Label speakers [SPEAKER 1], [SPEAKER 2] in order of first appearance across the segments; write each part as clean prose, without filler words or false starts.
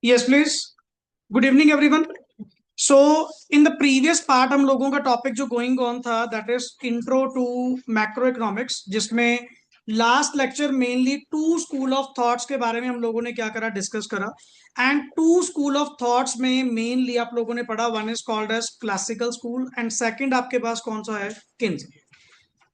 [SPEAKER 1] Yes please. Good evening everyone. So in the previous part हम लोगों का topic जो गोइंग ऑन था that is intro to macro economics, जिसमें last lecture mainly two school of thoughts के बारे में हम लोगों ने क्या करा, डिस्कस करा। And two school of thoughts में मेनली आप लोगों ने पढ़ा, one is called as classical school and second आपके पास कौन सा है, किन्स।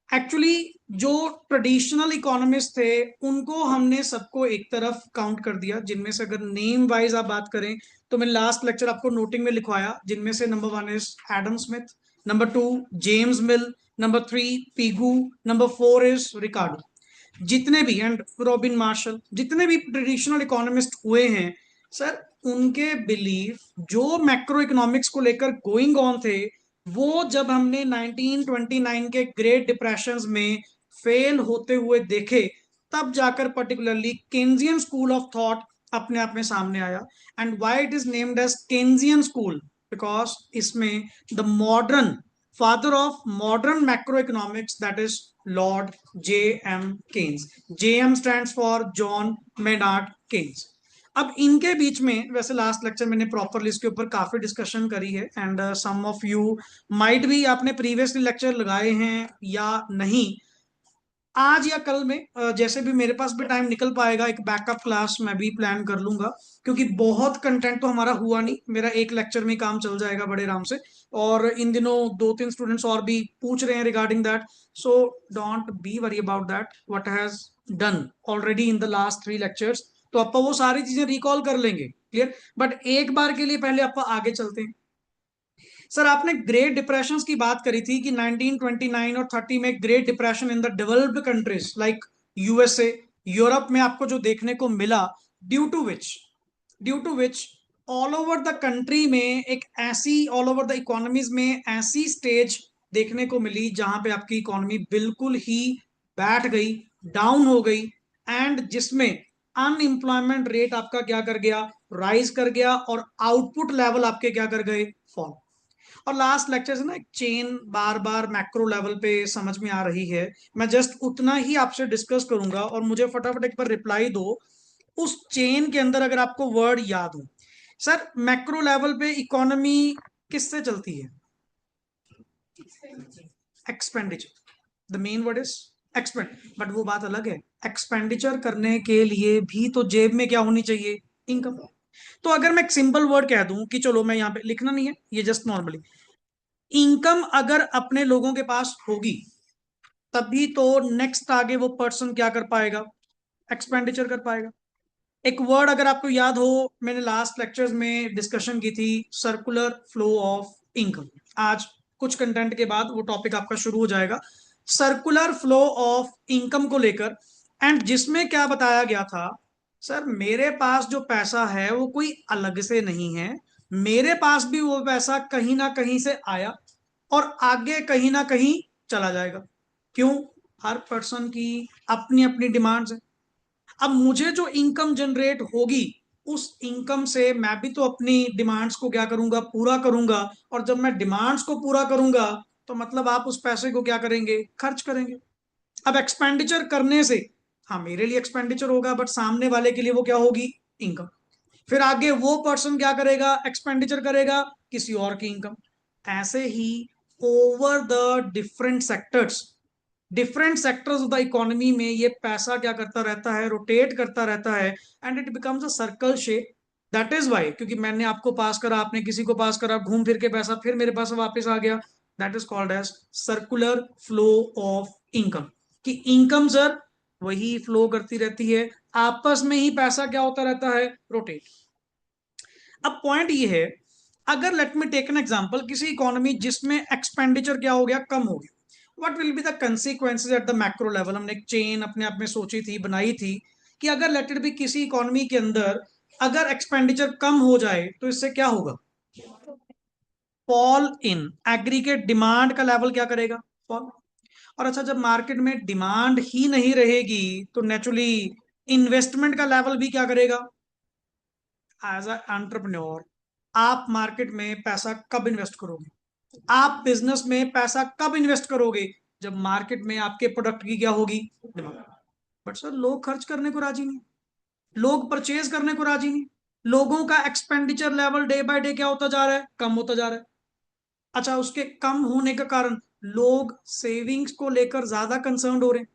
[SPEAKER 1] एक्चुअली जो ट्रेडिशनल इकोनॉमिस्ट थे उनको हमने सबको एक तरफ काउंट कर दिया, जिनमें से अगर नेम वाइज आप बात करें तो मैं लास्ट लेक्चर आपको नोटिंग में लिखवाया, जिनमें से number one is Adam Smith, number two James Mill, number three Pigou, number four is Ricardo. जितने भी एंड रॉबिन मार्शल, जितने भी ट्रेडिशनल इकोनॉमिस्ट हुए हैं सर, उनके बिलीफ जो मैक्रो इकोनॉमिक्स को लेकर गोइंग ऑन थे, वो जब हमने 1929 के ग्रेट डिप्रेशंस में फेल होते हुए देखे, तब जाकर particularly Keynesian school of thought अपने आप में सामने आया। And why it is named as Keynesian school, because इसमें the modern father of modern macro economics that is Lord J M Keynes. J M stands for John Maynard Keynes. अब इनके बीच में वैसे लास्ट लेक्चर मैंने properly इसके ऊपर काफी discussion करी है, and some of you might भी आपने प्रीवियसली लेक्चर लगाए हैं या नहीं। आज या कल में जैसे भी मेरे पास भी टाइम निकल पाएगा, एक बैकअप क्लास मैं भी प्लान कर लूंगा, क्योंकि बहुत कंटेंट तो हमारा हुआ नहीं, मेरा एक लेक्चर में ही काम चल जाएगा बड़े आराम से। और इन दिनों दो तीन स्टूडेंट्स और भी पूछ रहे हैं regarding that, so don't be worry about that, what has done already in the last three lectures. तो आप वो सारी चीजें रिकॉल कर लेंगे, क्लियर। बट एक बार के लिए पहले आप आगे चलते हैं। सर आपने ग्रेट डिप्रेशन की बात करी थी कि 1929 और 30 में great depression in the developed countries like USA, Europe में आपको जो देखने को मिला, due to which all over the country में एक ऐसी, ऑल ओवर द इकोनॉमीज में ऐसी स्टेज देखने को मिली जहां पे आपकी इकोनॉमी बिल्कुल ही बैठ गई, डाउन हो गई, एंड जिसमें अनएम्प्लॉयमेंट रेट आपका क्या कर गया, राइज कर गया, और आउटपुट लेवल आपके क्या कर गए, फॉल। और लास्ट लेक्चर से ना एक चेन बार बार मैक्रो लेवल पे समझ में आ रही है, मैं जस्ट उतना ही आपसे डिस्कस करूंगा और मुझे फटाफट एक बार रिप्लाई दो। उस चेन के अंदर अगर आपको वर्ड याद हो, सर मैक्रो लेवल पे इकोनॉमी किससे चलती है, expenditure. The main word is expand. But वो बात अलग है, एक्सपेंडिचर करने के लिए भी तो जेब में क्या होनी चाहिए, इनकम। तो अगर मैं एक सिंपल वर्ड कह दूं कि चलो, मैं यहाँ पे लिखना नहीं है, ये जस्ट नॉर्मली, इनकम अगर अपने लोगों के पास होगी तभी तो नेक्स्ट आगे वो पर्सन क्या कर पाएगा, एक्सपेंडिचर कर पाएगा। एक वर्ड अगर आपको याद हो, मैंने लास्ट लेक्चर्स में डिस्कशन की थी, सर्कुलर फ्लो ऑफ इनकम। आज कुछ कंटेंट के बाद वो टॉपिक आपका शुरू हो जाएगा, सर्कुलर फ्लो ऑफ इनकम को लेकर। एंड जिसमें क्या बताया गया था, सर मेरे पास जो पैसा है वो कोई अलग से नहीं है, मेरे पास भी वो पैसा कहीं ना कहीं से आया और आगे कहीं ना कहीं चला जाएगा। क्यों? हर पर्सन की अपनी अपनी डिमांड्स है। अब मुझे जो इनकम जनरेट होगी, उस इनकम से मैं भी तो अपनी डिमांड्स को क्या करूंगा, पूरा करूंगा। और जब मैं डिमांड्स को पूरा करूंगा तो मतलब आप उस पैसे को क्या करेंगे, खर्च करेंगे। अब एक्सपेंडिचर करने से, हाँ मेरे लिए एक्सपेंडिचर होगा, बट सामने वाले के लिए वो क्या होगी, इनकम। फिर आगे वो पर्सन क्या करेगा, एक्सपेंडिचर करेगा, किसी और की इनकम। ऐसे ही over the different sectors of the economy में ये पैसा क्या करता रहता है, रोटेट करता रहता है, and it becomes a circle shape. That is why, क्योंकि मैंने आपको पास करा, आपने किसी को पास करा, घूम फिर के पैसा फिर मेरे पास वापस आ गया। That is called as circular flow of income. कि इनकम सर वही फ्लो करती रहती है, आपस में ही पैसा क्या होता रहता है, रोटेट। अब पॉइंट ये है, अगर let me take an example, किसी इकोनॉमी जिसमें एक्सपेंडिचर क्या हो गया, कम हो गया, what will be the consequences at the macro level. हमने एक चेन अपने आप में सोची थी, बनाई थी, कि अगर लेट इट बी किसी इकोनॉमी के अंदर अगर एक्सपेंडिचर कम हो जाए तो इससे क्या होगा, फॉल इन एग्रीगेट डिमांड का लेवल क्या करेगा, फॉल। और अच्छा, जब मार्केट में डिमांड ही नहीं रहेगी तो नेचुरली इन्वेस्टमेंट का लेवल भी क्या करेगा। एज अ एंटरप्रेन्योर, आप मार्केट में पैसा कब इन्वेस्ट करोगे, आप बिजनेस में पैसा कब इन्वेस्ट करोगे, जब मार्केट में आपके प्रोडक्ट की क्या होगी, डिमांड। बट सर लोग खर्च करने को राजी नहीं, लोग परचेज करने को राजी नहीं। लोगों का expenditure level day by day क्या होता जा रहा है, कम होता जा रहा है। अच्छा, उसके कम होने का कारण लोग सेविंग्स को लेकर ज्यादा कंसर्न्ड हो रहे हैं,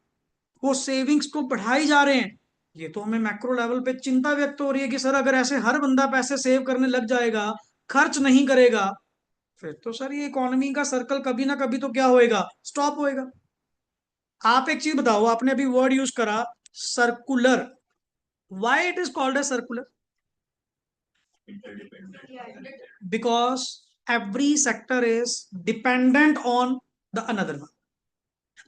[SPEAKER 1] वो सेविंग्स को बढ़ाई जा रहे हैं। ये तो हमें मैक्रो लेवल पे चिंता व्यक्त हो रही है कि सर अगर ऐसे हर बंदा पैसे सेव करने लग जाएगा, खर्च नहीं करेगा, फिर तो सर ये इकोनॉमी का सर्कल कभी ना कभी तो क्या होएगा, स्टॉप होएगा। आप एक चीज बताओ, आपने अभी वर्ड यूज करा circular, why it is called a circular? Because every sector is dependent on the another one.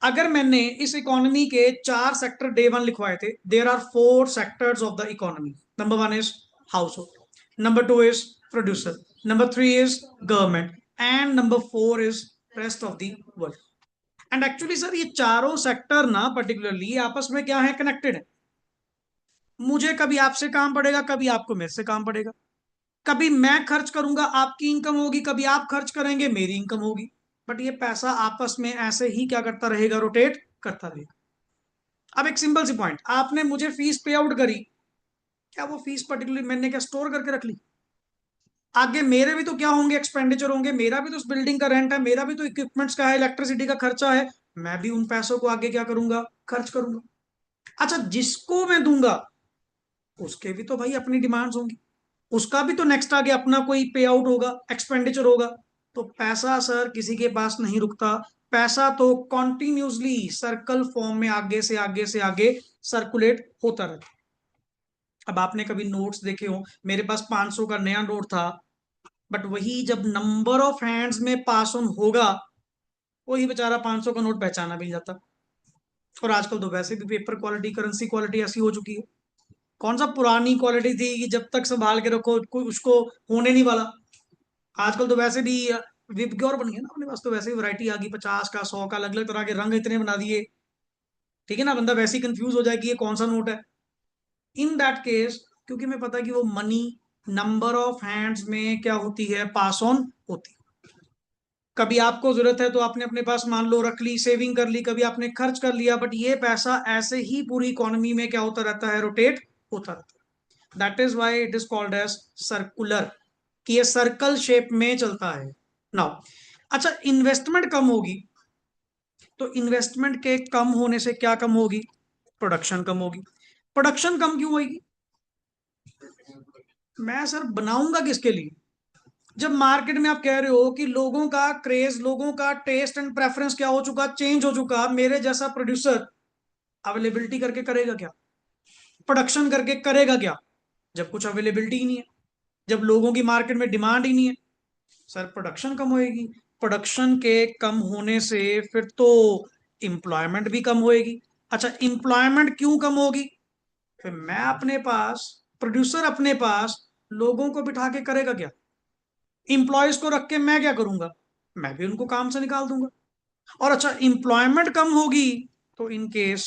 [SPEAKER 1] अगर मैंने इस इकोनॉमी के 4 सेक्टर डे वन लिखवाए थे, there are 4 sectors of the economy. Number one is household, number two is producer, number three is government, and number four is rest of the world. And actually sir ये चारों sector ना particularly आपस में क्या है, connected है। मुझे कभी आपसे काम पड़ेगा, कभी आपको मेरे से काम पड़ेगा, कभी मैं खर्च करूंगा आपकी इनकम होगी, कभी आप खर्च करेंगे मेरी इनकम होगी। बट ये पैसा आपस में ऐसे ही क्या करता रहेगा, रोटेट करता रहेगा। अब एक सिंपल सी पॉइंट, आपने मुझे फीस पे आउट करी, क्या वो फीस पर्टिकुलरली मैंने क्या स्टोर करके रख ली? आगे मेरे भी तो क्या होंगे, एक्सपेंडिचर होंगे, मेरा भी तो उस बिल्डिंग का रेंट है, मेरा भी तो इक्विपमेंट्स का है, इलेक्ट्रिसिटी का खर्चा है। मैं भी उन पैसों को आगे क्या करूंगा, खर्च करूंगा। अच्छा, जिसको मैं दूंगा उसके भी तो भाई अपनी डिमांड्स होंगी, उसका भी तो नेक्स्ट आगे अपना कोई पे आउट होगा, एक्सपेंडिचर होगा। तो पैसा सर किसी के पास नहीं रुकता, पैसा तो कॉन्टिन्यूसली सर्कल फॉर्म में आगे से आगे से आगे सर्कुलेट होता रहता है। अब आपने कभी नोट्स देखे हो, मेरे पास 500 का नया नोट था, बट वही जब नंबर ऑफ हैंड्स में पास ऑन होगा, वही बेचारा 500 का नोट पहचाना भी नहीं जाता। और आजकल तो वैसे भी पेपर क्वालिटी, करेंसी क्वालिटी ऐसी हो चुकी है, कौन सा पुरानी क्वालिटी थी कि जब तक संभाल के रखो कोई उसको होने नहीं वाला। आजकल तो वैसे भी विबग्योर बन गया ना अपने पास, तो वैसे ही वैरायटी आ गई, 50 का, 100 का, अलग अलग तरह के रंग इतने बना दिए, ठीक है ना, बंदा वैसे ही कंफ्यूज हो जाए कि ये कौन सा नोट है। इन दैट केस, क्योंकि मैं पता कि वो मनी नंबर ऑफ हैंड्स में क्या होती है, पास ऑन होती है। कभी आपको जरूरत है तो आपने अपने पास मान लो रख ली, सेविंग कर ली, कभी आपने खर्च कर लिया, बट ये पैसा ऐसे ही पूरी इकोनॉमी में क्या होता रहता है, रोटेट होता रहता है। That is why it is called as circular, कि ये सर्कल शेप में चलता है। नाउ अच्छा, इन्वेस्टमेंट कम होगी, तो इन्वेस्टमेंट के कम होने से क्या कम होगी, प्रोडक्शन कम होगी। प्रोडक्शन कम क्यों होगी? मैं सर बनाऊंगा किसके लिए? जब मार्केट में आप कह रहे हो कि लोगों का क्रेज, लोगों का टेस्ट एंड प्रेफरेंस क्या हो चुका, चेंज हो चुका, मेरे जैसा प्रोड्यूसर अवेलेबिलिटी करके करेगा क्या, प्रोडक्शन करके करेगा क्या, जब कुछ अवेलेबिलिटी ही नहीं है, जब लोगों की मार्केट में डिमांड ही नहीं है। सर प्रोडक्शन कम होएगी, प्रोडक्शन के कम होने से फिर तो एम्प्लॉयमेंट भी कम होएगी। अच्छा, एम्प्लॉयमेंट क्यों कम होगी? फिर मैं अपने पास, प्रोड्यूसर अपने पास लोगों को बिठा के करेगा क्या, इंप्लॉयज को रख के मैं क्या करूंगा, मैं भी उनको काम से निकाल दूंगा। और अच्छा, इंप्लॉयमेंट कम होगी तो in case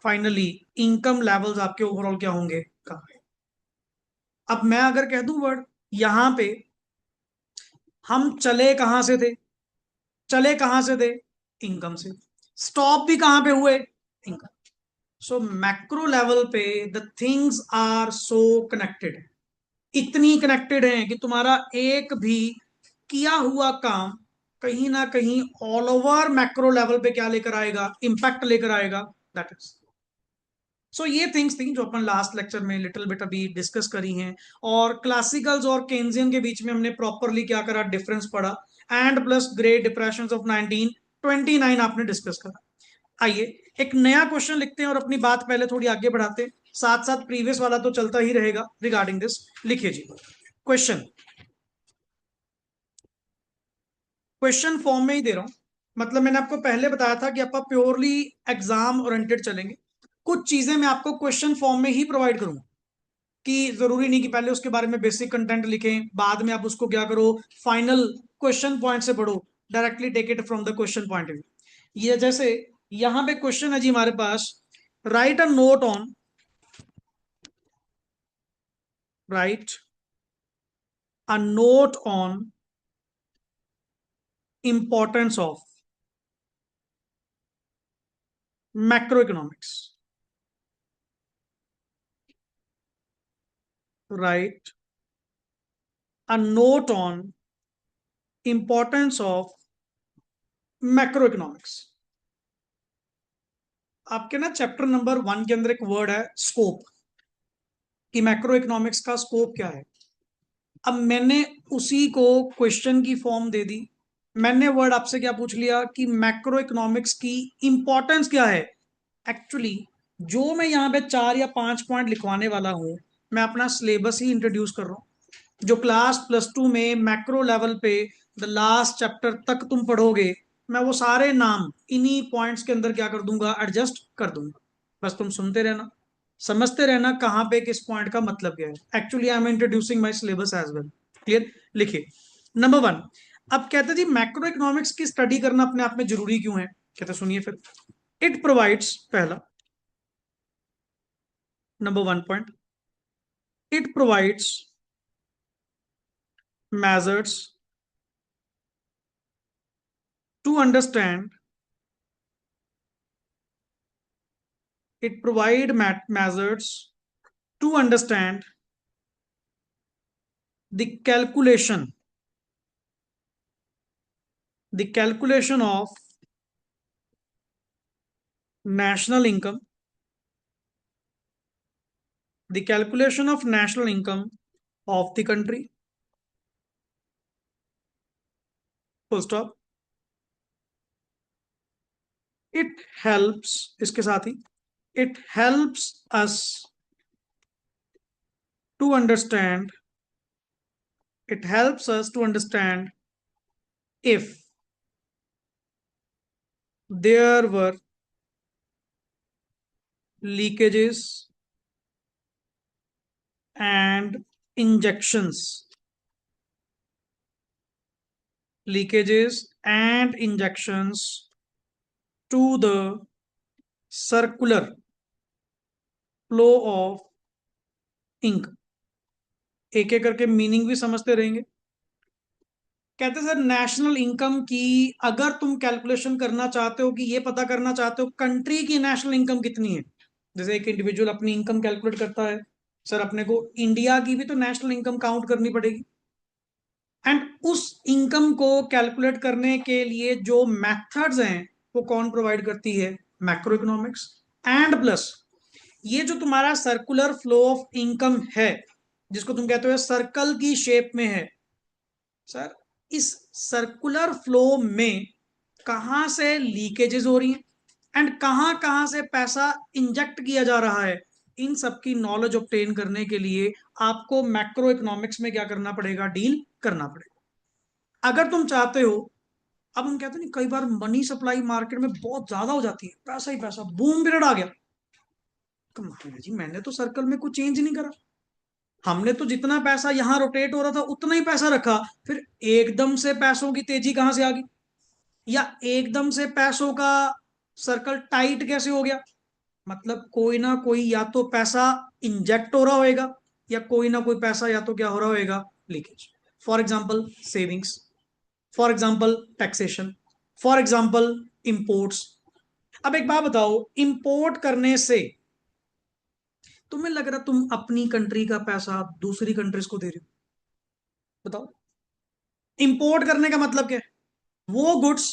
[SPEAKER 1] finally income levels आपके ओवरऑल क्या होंगे, कम। अब मैं अगर कह दूं वर्ड, यहां पे हम चले कहां से थे, चले कहां से थे, इनकम से, स्टॉप भी कहां पे हुए, इनकम। सो मैक्रो लेवल पे the things are so connected, इतनी कनेक्टेड हैं कि तुम्हारा एक भी किया हुआ काम कहीं ना कहीं ऑल ओवर मैक्रो लेवल पे क्या लेकर आएगा, इंपैक्ट लेकर आएगा। दैट इज, सो ये थिंग्स थी जो अपन लास्ट लेक्चर में लिटिल बिट अभी डिस्कस करी हैं। और क्लासिकल्स और केन्जियन के बीच में हमने प्रॉपरली क्या करा, डिफरेंस पढ़ा। And plus great depression of 1929 आपने डिस्कस करा। आइए एक नया क्वेश्चन लिखते हैं और अपनी बात पहले थोड़ी आगे बढ़ाते हैं, साथ साथ प्रीवियस वाला तो चलता ही रहेगा रिगार्डिंग दिस। लिखिए जी क्वेश्चन, क्वेश्चन फॉर्म में ही दे रहा हूं, मतलब मैंने आपको पहले बताया था कि आप प्योरली एग्जाम ओरिएंटेड चलेंगे, कुछ चीजें मैं आपको क्वेश्चन फॉर्म में ही प्रोवाइड करूंगा, कि जरूरी नहीं कि पहले उसके बारे में बेसिक कंटेंट लिखें, बाद में आप उसको क्या करो, फाइनल क्वेश्चन पॉइंट से पढ़ो, directly take it from the question point of view. ये जैसे यहां पे क्वेश्चन है जी हमारे पास, write a note on, write a note on importance of macro economics, write a note on importance of macroeconomics. आपके ना चैप्टर नंबर 1 के अंदर एक वर्ड है स्कोप, कि मैक्रो इकोनॉमिक्स का स्कोप क्या है। अब मैंने उसी को क्वेश्चन की फॉर्म दे दी। मैंने वर्ड आपसे क्या पूछ लिया कि मैक्रो इकोनॉमिक्स की इंपॉर्टेंस क्या है। एक्चुअली जो मैं यहाँ पे 4 या 5 पॉइंट लिखवाने वाला हूँ, मैं अपना सिलेबस ही इंट्रोड्यूस कर रहा हूँ। जो क्लास +2 में मैक्रो लेवल पे द लास्ट चैप्टर तक तुम पढ़ोगे, मैं वो सारे नाम इन्हीं पॉइंट्स के अंदर क्या कर दूंगा, एडजस्ट कर दूंगा। बस तुम सुनते रहना, समझते रहना कहाँ पे किस पॉइंट का मतलब क्या है। Actually I am introducing my syllabus as well. Clear. लिखिए नंबर 1। अब कहते जी मैक्रो इकोनॉमिक्स की स्टडी करना अपने आप में जरूरी क्यों है, कहते सुनिए फिर। इट प्रोवाइड्स, पहला number 1 point, it provides measures to understand, it provide measures to understand the calculation of national income, the calculation of national income of the country, full stop. It helps, इसके साथ ही, it helps us to understand, it helps us to understand if there were leakages and injections, leakages and injections to the circular flow of ink। एक एक करके meaning भी समझते रहेंगे। कहते हैं सर नेशनल इनकम की अगर तुम कैलकुलेशन करना चाहते हो, कि ये पता करना चाहते हो कंट्री की नेशनल इनकम कितनी है, जैसे एक इंडिविजुअल अपनी इनकम कैलकुलेट करता है, सर अपने को इंडिया की भी तो नेशनल इनकम काउंट करनी पड़ेगी। एंड उस इनकम को कैलकुलेट करने के लिए जो मेथड्स हैं वो कौन प्रोवाइड करती है, मैक्रो इकोनॉमिक्स। एंड प्लस ये जो तुम्हारा सर्कुलर फ्लो ऑफ इनकम है, जिसको तुम कहते हो सर्कल की शेप में है, सर इस सर्कुलर फ्लो में कहां से लीकेजेस हो रही हैं एंड कहां कहां से पैसा इंजेक्ट किया जा रहा है, इन सब की नॉलेज ऑब्टेन करने के लिए आपको मैक्रो इकोनॉमिक्स में क्या करना पड़ेगा, डील करना पड़ेगा। अगर तुम चाहते हो, अब हम कहते हैं कई बार मनी सप्लाई मार्केट में बहुत ज्यादा हो जाती है, पैसा ही पैसा, बूम पीरियड आ गया, कमाल है जी, मैंने तो सर्कल में कुछ चेंज नहीं करा, हमने तो जितना पैसा यहां रोटेट हो रहा था उतना ही पैसा रखा, फिर एकदम से पैसों की तेजी कहां से आ गई, या एकदम से पैसों का सर्कल टाइट कैसे हो गया। मतलब कोई ना कोई या तो पैसा इंजेक्ट हो रहा होएगा, या कोई ना कोई पैसा या तो क्या हो रहा होएगा, leakage. For example savings, for example taxation, for example imports. अब एक बात बताओ, इंपोर्ट करने से तुम्हें लग रहा तुम अपनी कंट्री का पैसा दूसरी कंट्रीज को दे रहे हो, बताओ। इंपोर्ट करने का मतलब क्या है, वो गुड्स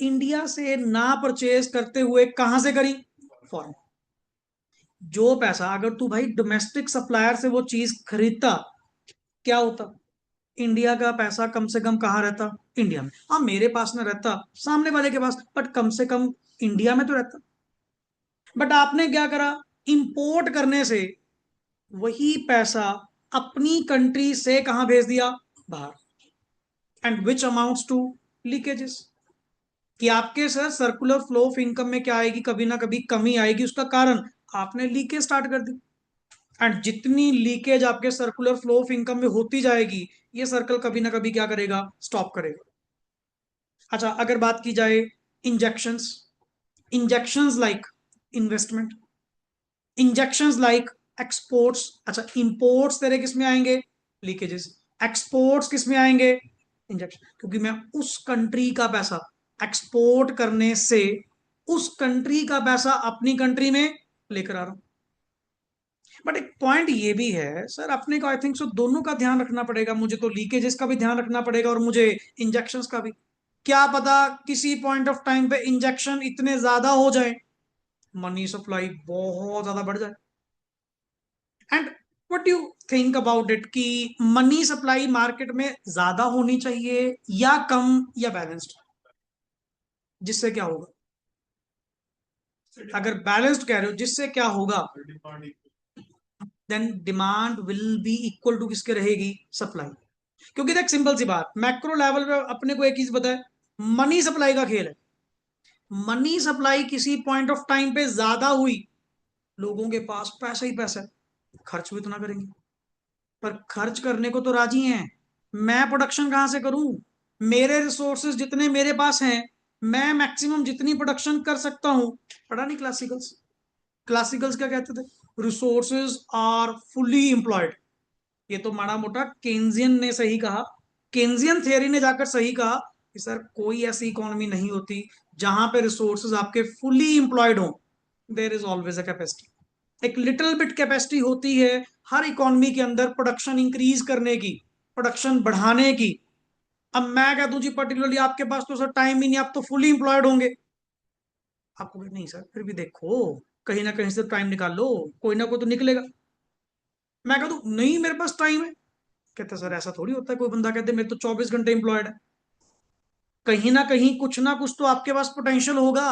[SPEAKER 1] इंडिया से ना परचेज करते हुए कहां से करी, फॉरेन। जो पैसा अगर तू भाई डोमेस्टिक सप्लायर से वो चीज खरीदता, क्या होता, इंडिया का पैसा कम से कम कहाँ रहता, इंडिया में। हाँ मेरे पास ना रहता, सामने वाले के पास, बट कम से कम इंडिया में तो रहता। बट आपने क्या करा, इंपोर्ट करने से वही पैसा अपनी कंट्री से कहां भेज दिया, बाहर। And which amounts to leakages, कि आपके sir circular flow of income में क्या आएगी, कभी ना कभी कमी आएगी, उसका कारण आपने लीकेज स्टार्ट कर दी। एंड जितनी लीकेज आपके सर्कुलर फ्लो ऑफ इनकम में होती जाएगी, ये सर्कल कभी ना कभी क्या करेगा, स्टॉप करेगा। अच्छा अगर बात की जाए injections, injections like investment, injections like exports. अच्छा इंपोर्ट्स तेरे किस में आएंगे, लीकेजेस। एक्सपोर्ट्स किस में आएंगे, इंजेक्शन, क्योंकि मैं उस कंट्री का पैसा एक्सपोर्ट करने से उस कंट्री का पैसा अपनी कंट्री में लेकर आ रहा हूं। बट एक पॉइंट ये भी है सर, अपने को आई थिंक सो दोनों का ध्यान रखना पड़ेगा। मुझे तो लीकेजेस का भी ध्यान रखना पड़ेगा और मुझे इंजेक्शंस का भी। क्या पता किसी पॉइंट ऑफ टाइम पे इंजेक्शन इतने ज्यादा हो जाए, मनी सप्लाई बहुत ज्यादा बढ़ जाए। And what you think about it कि मनी सप्लाई मार्केट में ज्यादा होनी चाहिए या कम या बैलेंस्ड? जिससे क्या होगा? अगर बैलेंस्ड कह रहे हो जिससे क्या होगा, then demand will be equal to किसके रहेगी? सप्लाई। क्योंकि देख सिंपल सी बात, मैक्रो लेवल पे अपने को एक चीज पता है, मनी सप्लाई का खेल है। मनी सप्लाई किसी पॉइंट ऑफ टाइम पे ज्यादा हुई, लोगों के पास पैसा ही पैसा है, खर्च भी इतना करेंगे। पर खर्च करने को तो राजी हैं, मैं प्रोडक्शन कहां से करूं? मेरे रिसोर्सेज जितने मेरे पास हैं, मैं मैक्सिमम जितनी प्रोडक्शन कर सकता हूं। पढ़ा नहीं क्लासिकल्स? क्लासिकल्स क्या कहते थे? Resources are fully employed. ये तो माड़ा मोटा केन्जियन ने सही कहा, केन्जियन थियरी ने जाकर सही कहा कि सर कोई ऐसी इकोनॉमी नहीं होती जहां पे रिसोर्सेज आपके फुली एम्प्लॉयड हो। There is always a capacity, एक लिटिल बिट कैपेसिटी होती है हर इकोनॉमी के अंदर प्रोडक्शन इंक्रीज करने की, प्रोडक्शन बढ़ाने की। अब मैं कह दूं जी पर्टिकुलरली आपके पास तो सर टाइम ही नहीं, आप तो फुली एम्प्लॉयड होंगे। आपको नहीं सर, फिर भी देखो कहीं ना कहीं से टाइम निकाल लो, कोई ना कोई तो निकलेगा। मैं कह दूं नहीं मेरे पास टाइम है, कहते सर ऐसा थोड़ी होता है, कोई बंदा कहते मेरे तो 24 घंटे एम्प्लॉयड है। कहीं ना कुछ तो आपके पास पोटेंशियल होगा।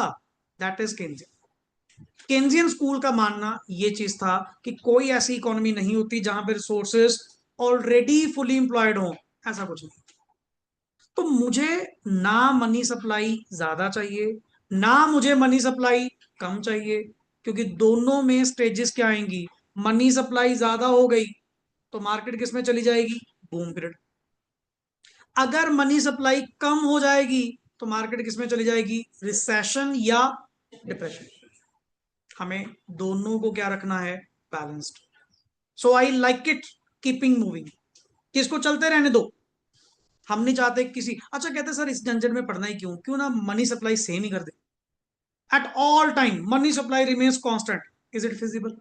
[SPEAKER 1] That is Keynesian. Keynesian school का मानना ये चीज था कि कोई ऐसी इकोनॉमी नहीं होती जहां पे रिसोर्सेज ऑलरेडी फुली एम्प्लॉयड हो, ऐसा कुछ नहीं। तो मुझे ना मनी सप्लाई ज्यादा चाहिए, ना मुझे मनी सप्लाई कम चाहिए। क्योंकि दोनों में स्टेजेस क्या आएंगी? मनी सप्लाई ज्यादा हो गई तो मार्केट किस में चली जाएगी? Boom period. अगर मनी सप्लाई कम हो जाएगी तो मार्केट किस में चली जाएगी? रिसेशन या डिप्रेशन। हमें दोनों को क्या रखना है? Balanced. So I like it keeping moving, किसको चलते रहने दो। हम नहीं चाहते किसी, अच्छा कहते सर इस झंझट में पड़ना ही क्यों, क्यों ना मनी सप्लाई सेम ही कर दे। At all time money supply remains constant. Is it feasible?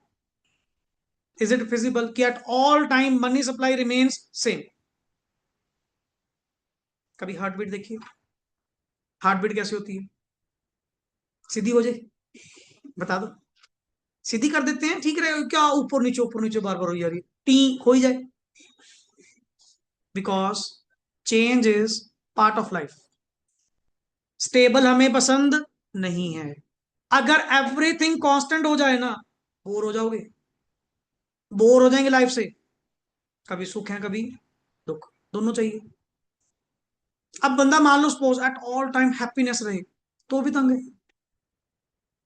[SPEAKER 1] Is it feasible कि at all time money supply remains same? कभी हार्ट बीट देखिए, हार्ट बीट कैसी होती है? सीधी हो जाए, बता दो। सीधी कर देते हैं, ठीक रहे क्या? ऊपर नीचे बार बार हो जा रही है, टी हो ही जाए। Because change is part of life. Stable हमें पसंद नहीं है। अगर एवरीथिंग कांस्टेंट हो जाए ना, बोर हो जाओगे, बोर हो जाएंगे लाइफ से। कभी सुख है कभी दुख, दोनों चाहिए। अब बंदा मान लो suppose at all time happiness रहे, तो भी तंग है,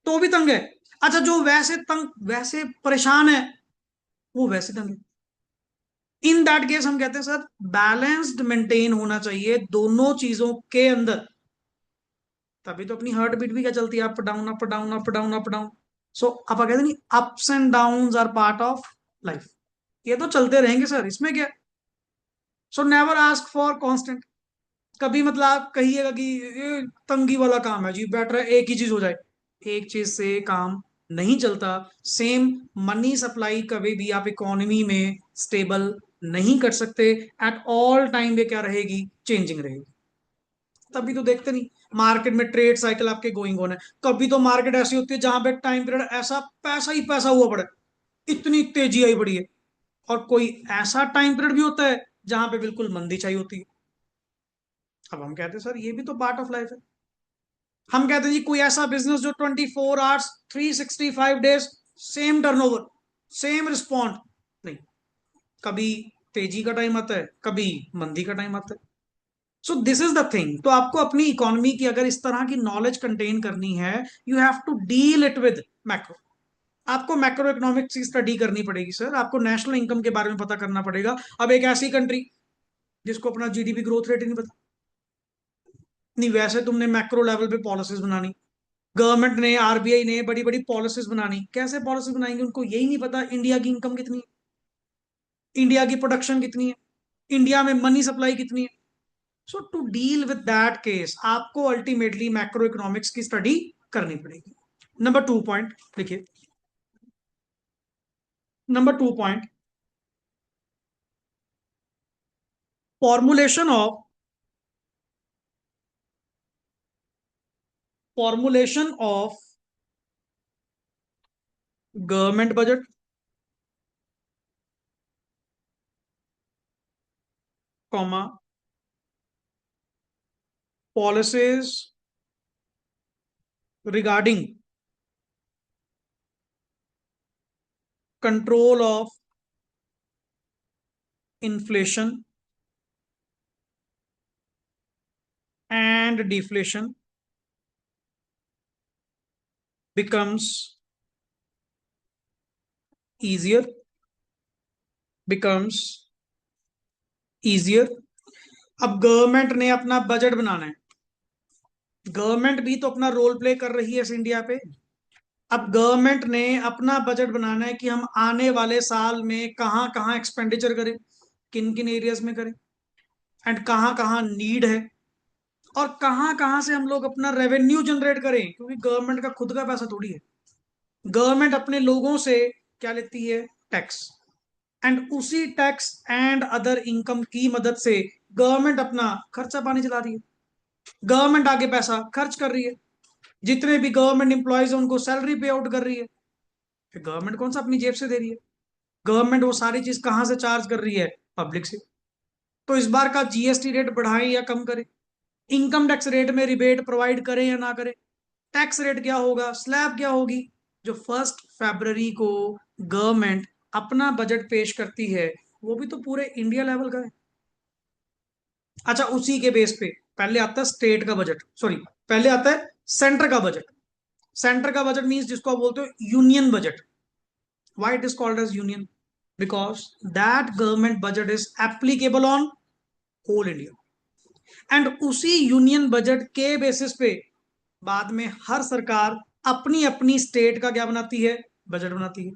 [SPEAKER 1] तो भी तंग है। अच्छा जो वैसे तंग, वैसे परेशान है, वो वैसे तंग है। इन दैट केस हम कहते हैं सर बैलेंस्ड मेंटेन होना चाहिए दोनों चीजों के अंदर। तभी तो अपनी हार्ट बीट भी क्या चलती है, up down up down up down up down. So आप कहते नहीं, ups and down are part of life. ये तो चलते रहेंगे सर, इसमें क्या। So never ask for constant. कभी मतलब आप कहिएगा कि ये तंगी वाला काम है जी, बेटर है एक ही चीज हो जाए, एक चीज से काम नहीं चलता। सेम मनी सप्लाई कभी भी आप इकोनॉमी में स्टेबल नहीं कर सकते। एट ऑल टाइम ये क्या रहेगी? चेंजिंग रहेगी। तभी तो देखते नहीं, मार्केट में ट्रेड साइकिल आपके गोइंग ऑन है। कभी तो मार्केट ऐसी होती है जहां पे टाइम पीरियड ऐसा पैसा ही पैसा हुआ पड़ा है, इतनी तेजी आई पड़ी है। और कोई ऐसा टाइम पीरियड भी होता है जहां पे बिल्कुल मंदी चाहिए होती है। अब हम कहते हैं सर ये भी तो पार्ट ऑफ लाइफ है। हम कहते हैं जी कोई ऐसा बिजनेस जो 24 hours 365 days same turnover, same respond नहीं। कभी तेजी का टाइम आता है, कभी मंदी का टाइम आता है। So this is the thing. तो आपको अपनी इकोनॉमी की अगर इस तरह की नॉलेज कंटेन करनी है, you have to deal it with macro. आपको मैक्रो इकोनॉमिक्स की स्टडी करनी पड़ेगी सर, आपको नेशनल इनकम के बारे में पता करना पड़ेगा। अब एक ऐसी कंट्री जिसको अपना जीडीपी ग्रोथ रेट ही नहीं पता, नहीं वैसे तुमने मैक्रो लेवल पे पॉलिसीज बनानी, गवर्नमेंट ने आरबीआई ने बड़ी बड़ी पॉलिसीज बनानी, कैसे पॉलिसी बनाएंगे? उनको यही नहीं पता इंडिया की इनकम कितनी है, इंडिया की प्रोडक्शन कितनी है, इंडिया में मनी सप्लाई कितनी है। So to deal with that case आपको अल्टीमेटली मैक्रो इकोनॉमिक्स की स्टडी करनी पड़ेगी। नंबर 2 पॉइंट देखिए, Number 2 point, formulation of formulation of government budget, comma, policies regarding control of inflation and deflation becomes easier becomes easier। अब government ने अपना budget बनाना है, government भी तो अपना रोल प्ले कर रही है इस इंडिया पे। अब गवर्नमेंट ने अपना बजट बनाना है कि हम आने वाले साल में कहाँ कहाँ एक्सपेंडिचर करें, किन किन एरियाज में करें, एंड कहाँ कहाँ नीड है, और कहाँ कहाँ से हम लोग अपना रेवेन्यू जनरेट करें, क्योंकि गवर्नमेंट का खुद का पैसा थोड़ी है। गवर्नमेंट अपने लोगों से क्या लेती है? टैक्स। एंड उसी टैक्स एंड अदर इनकम की मदद से गवर्नमेंट अपना खर्चा पानी चला रही है, गवर्नमेंट आगे पैसा खर्च कर रही है, जितने भी गवर्नमेंट एम्प्लॉयज है उनको सैलरी पे आउट कर रही है। फिर गवर्नमेंट कौन सा अपनी जेब से दे रही है? गवर्नमेंट वो सारी चीज कहां से चार्ज कर रही है? पब्लिक से। तो इस बार का जीएसटी रेट बढ़ाएं या कम करें, इनकम टैक्स रेट में रिबेट प्रोवाइड करें या ना करें, टैक्स रेट क्या होगा, स्लैब क्या होगी, जो 1 फरवरी को गवर्नमेंट अपना बजट पेश करती है, वो भी तो पूरे इंडिया लेवल का है। अच्छा, उसी के बेस पे पहले आता है स्टेट का बजट, सॉरी, पहले आता है सेंटर का बजट। सेंटर का बजट मींस जिसको आप बोलते हो union budget. Why it is called as union? Because that government budget is applicable on whole India. And उसी यूनियन बजट के बेसिस पे बाद में हर सरकार अपनी अपनी स्टेट का क्या बनाती है? बजट बनाती है।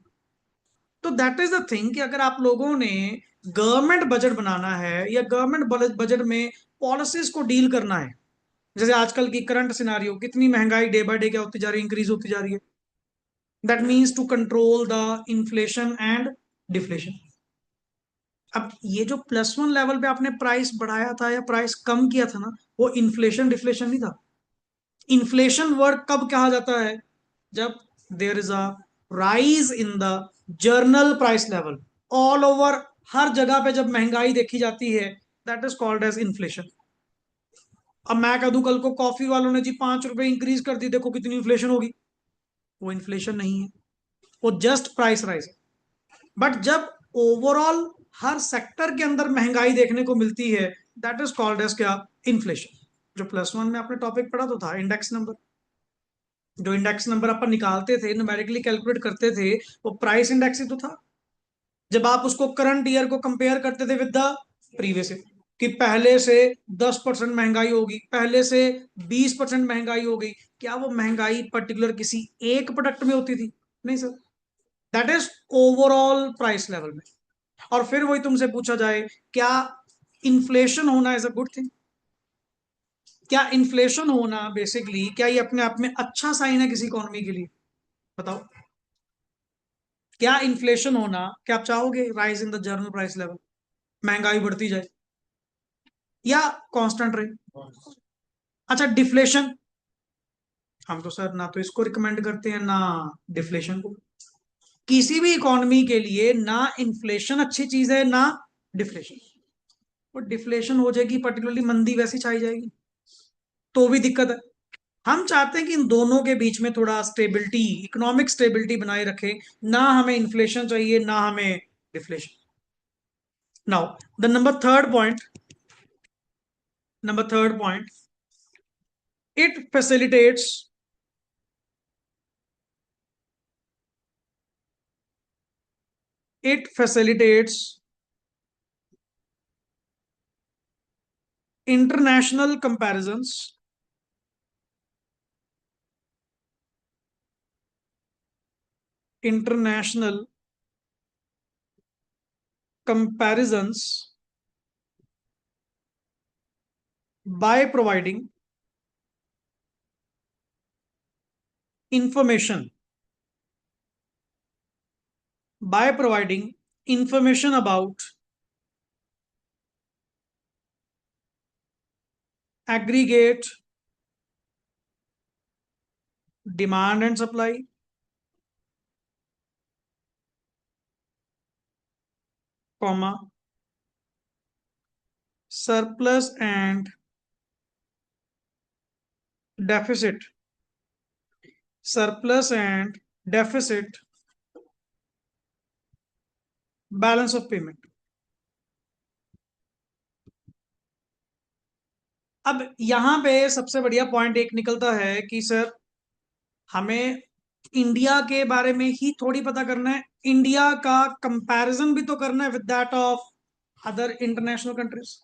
[SPEAKER 1] तो दैट इज द थिंग कि अगर आप लोगों ने गवर्नमेंट बजट बनाना है या गवर्नमेंट बजट में पॉलिसीज को डील करना है, जैसे आजकल की करंट सिनारियो, कितनी महंगाई डे बाय डे क्या होती जा रही है? इंक्रीज होती जा रही है। That means to control the inflation and deflation. अब ये जो +1 लेवल पे आपने प्राइस बढ़ाया था या प्राइस कम किया था ना, वो इन्फ्लेशन डिफ्लेशन नहीं था। इन्फ्लेशन वर्ड कब कहा जाता है? जब there is a rise in the general price level, all over, हर जगह पे जब महंगाई देखी जाती है, that is called as inflation. अब मैं कह दूं कल को कॉफी वालों ने जी 5 रुपए इंक्रीज कर दी, देखो कितनी इन्फ्लेशन होगी, वो इन्फ्लेशन नहीं है, वो जस्ट प्राइस राइज है। बट जब ओवरऑल हर सेक्टर के अंदर महंगाई देखने को मिलती है, दैट इज कॉल्ड एज क्या? इन्फ्लेशन। जो +1 में आपने टॉपिक पढ़ा तो था इंडेक्स नंबर। जो इंडेक्स नंबर अपन निकालते थे, न्यूमेरिकली कैलकुलेट करते थे, वो प्राइस इंडेक्स ही तो था। जब आप उसको करंट ईयर को कंपेयर करते थे विद द प्रीवियस ईयर, कि पहले से 10% महंगाई होगी, पहले से 20% महंगाई हो गई, क्या वो महंगाई पर्टिकुलर किसी एक प्रोडक्ट में होती थी? नहीं sir, that is overall price level में। और फिर वही तुमसे पूछा जाए, क्या इन्फ्लेशन होना इज अ गुड थिंग? क्या इन्फ्लेशन होना बेसिकली, क्या ये अपने आप में अच्छा साइन है किसी इकोनॉमी के लिए? बताओ। क्या इन्फ्लेशन होना, क्या आप चाहोगे rise in the general price level, महंगाई बढ़ती जाए, या कांस्टेंट रहे? अच्छा, डिफ्लेशन, हम तो सर ना तो इसको रिकमेंड करते हैं ना डिफ्लेशन को। किसी भी इकोनॉमी के लिए ना इन्फ्लेशन अच्छी चीज है ना डिफ्लेशन। और डिफ्लेशन हो जाएगी, पर्टिकुलरली मंदी वैसी छाई जाएगी, तो भी दिक्कत है। हम चाहते हैं कि इन दोनों के बीच में थोड़ा स्टेबिलिटी, इकोनॉमिक स्टेबिलिटी बनाए रखे, ना हमें इन्फ्लेशन चाहिए ना हमें deflation. Now the number third point, it facilitates it facilitates international comparisons, international comparisons by providing information, by providing information about aggregate demand and supply, comma, surplus and deficit, surplus and deficit balance of payment. अब यहां पे सबसे बढ़िया point एक निकलता है कि sir हमें इंडिया के बारे में ही थोड़ी पता करना है, इंडिया का कंपैरिजन भी तो करना है with that of other international countries.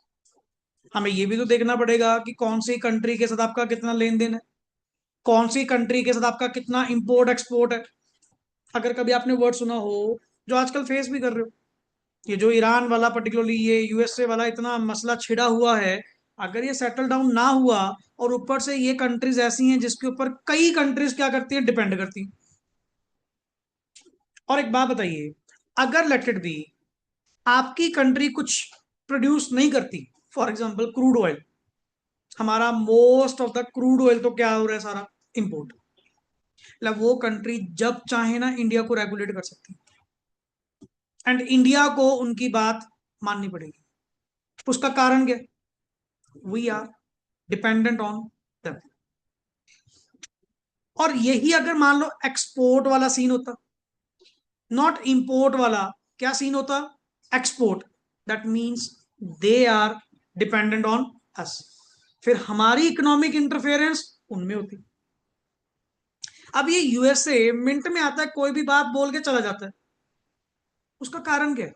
[SPEAKER 1] हमें ये भी तो देखना पड़ेगा कि कौन सी कंट्री के साथ आपका कितना लेन देन है, कौन सी कंट्री के साथ आपका कितना इंपोर्ट एक्सपोर्ट है। अगर कभी आपने वर्ड सुना हो जो आजकल फेस भी कर रहे हो, ये जो ईरान वाला पर्टिकुलरली ये यूएसए वाला इतना मसला छिड़ा हुआ है, अगर ये सेटल डाउन ना हुआ और ऊपर से ये कंट्रीज ऐसी हैं जिसके ऊपर कई कंट्रीज क्या करती है, डिपेंड करती हैं। और एक बात बताइए, अगर लेट इट बी आपकी कंट्री कुछ प्रोड्यूस नहीं करती, फॉर एग्जांपल क्रूड ऑयल, हमारा most of the crude oil तो क्या हो रहा है, सारा इंपोर्ट, मतलब वो कंट्री जब चाहे ना इंडिया को रेगुलेट कर सकती है एंड इंडिया को उनकी बात माननी पड़ेगी। उसका कारण क्या, we are dependent on them. और यही अगर मान लो एक्सपोर्ट वाला सीन होता, नॉट इंपोर्ट वाला, क्या सीन होता, export, that means they are dependent on us, फिर हमारी इकोनॉमिक इंटरफेरेंस उनमें होती। अब ये यूएसए मिनट में आता है, कोई भी बात बोल के चला जाता है, उसका कारण क्या है,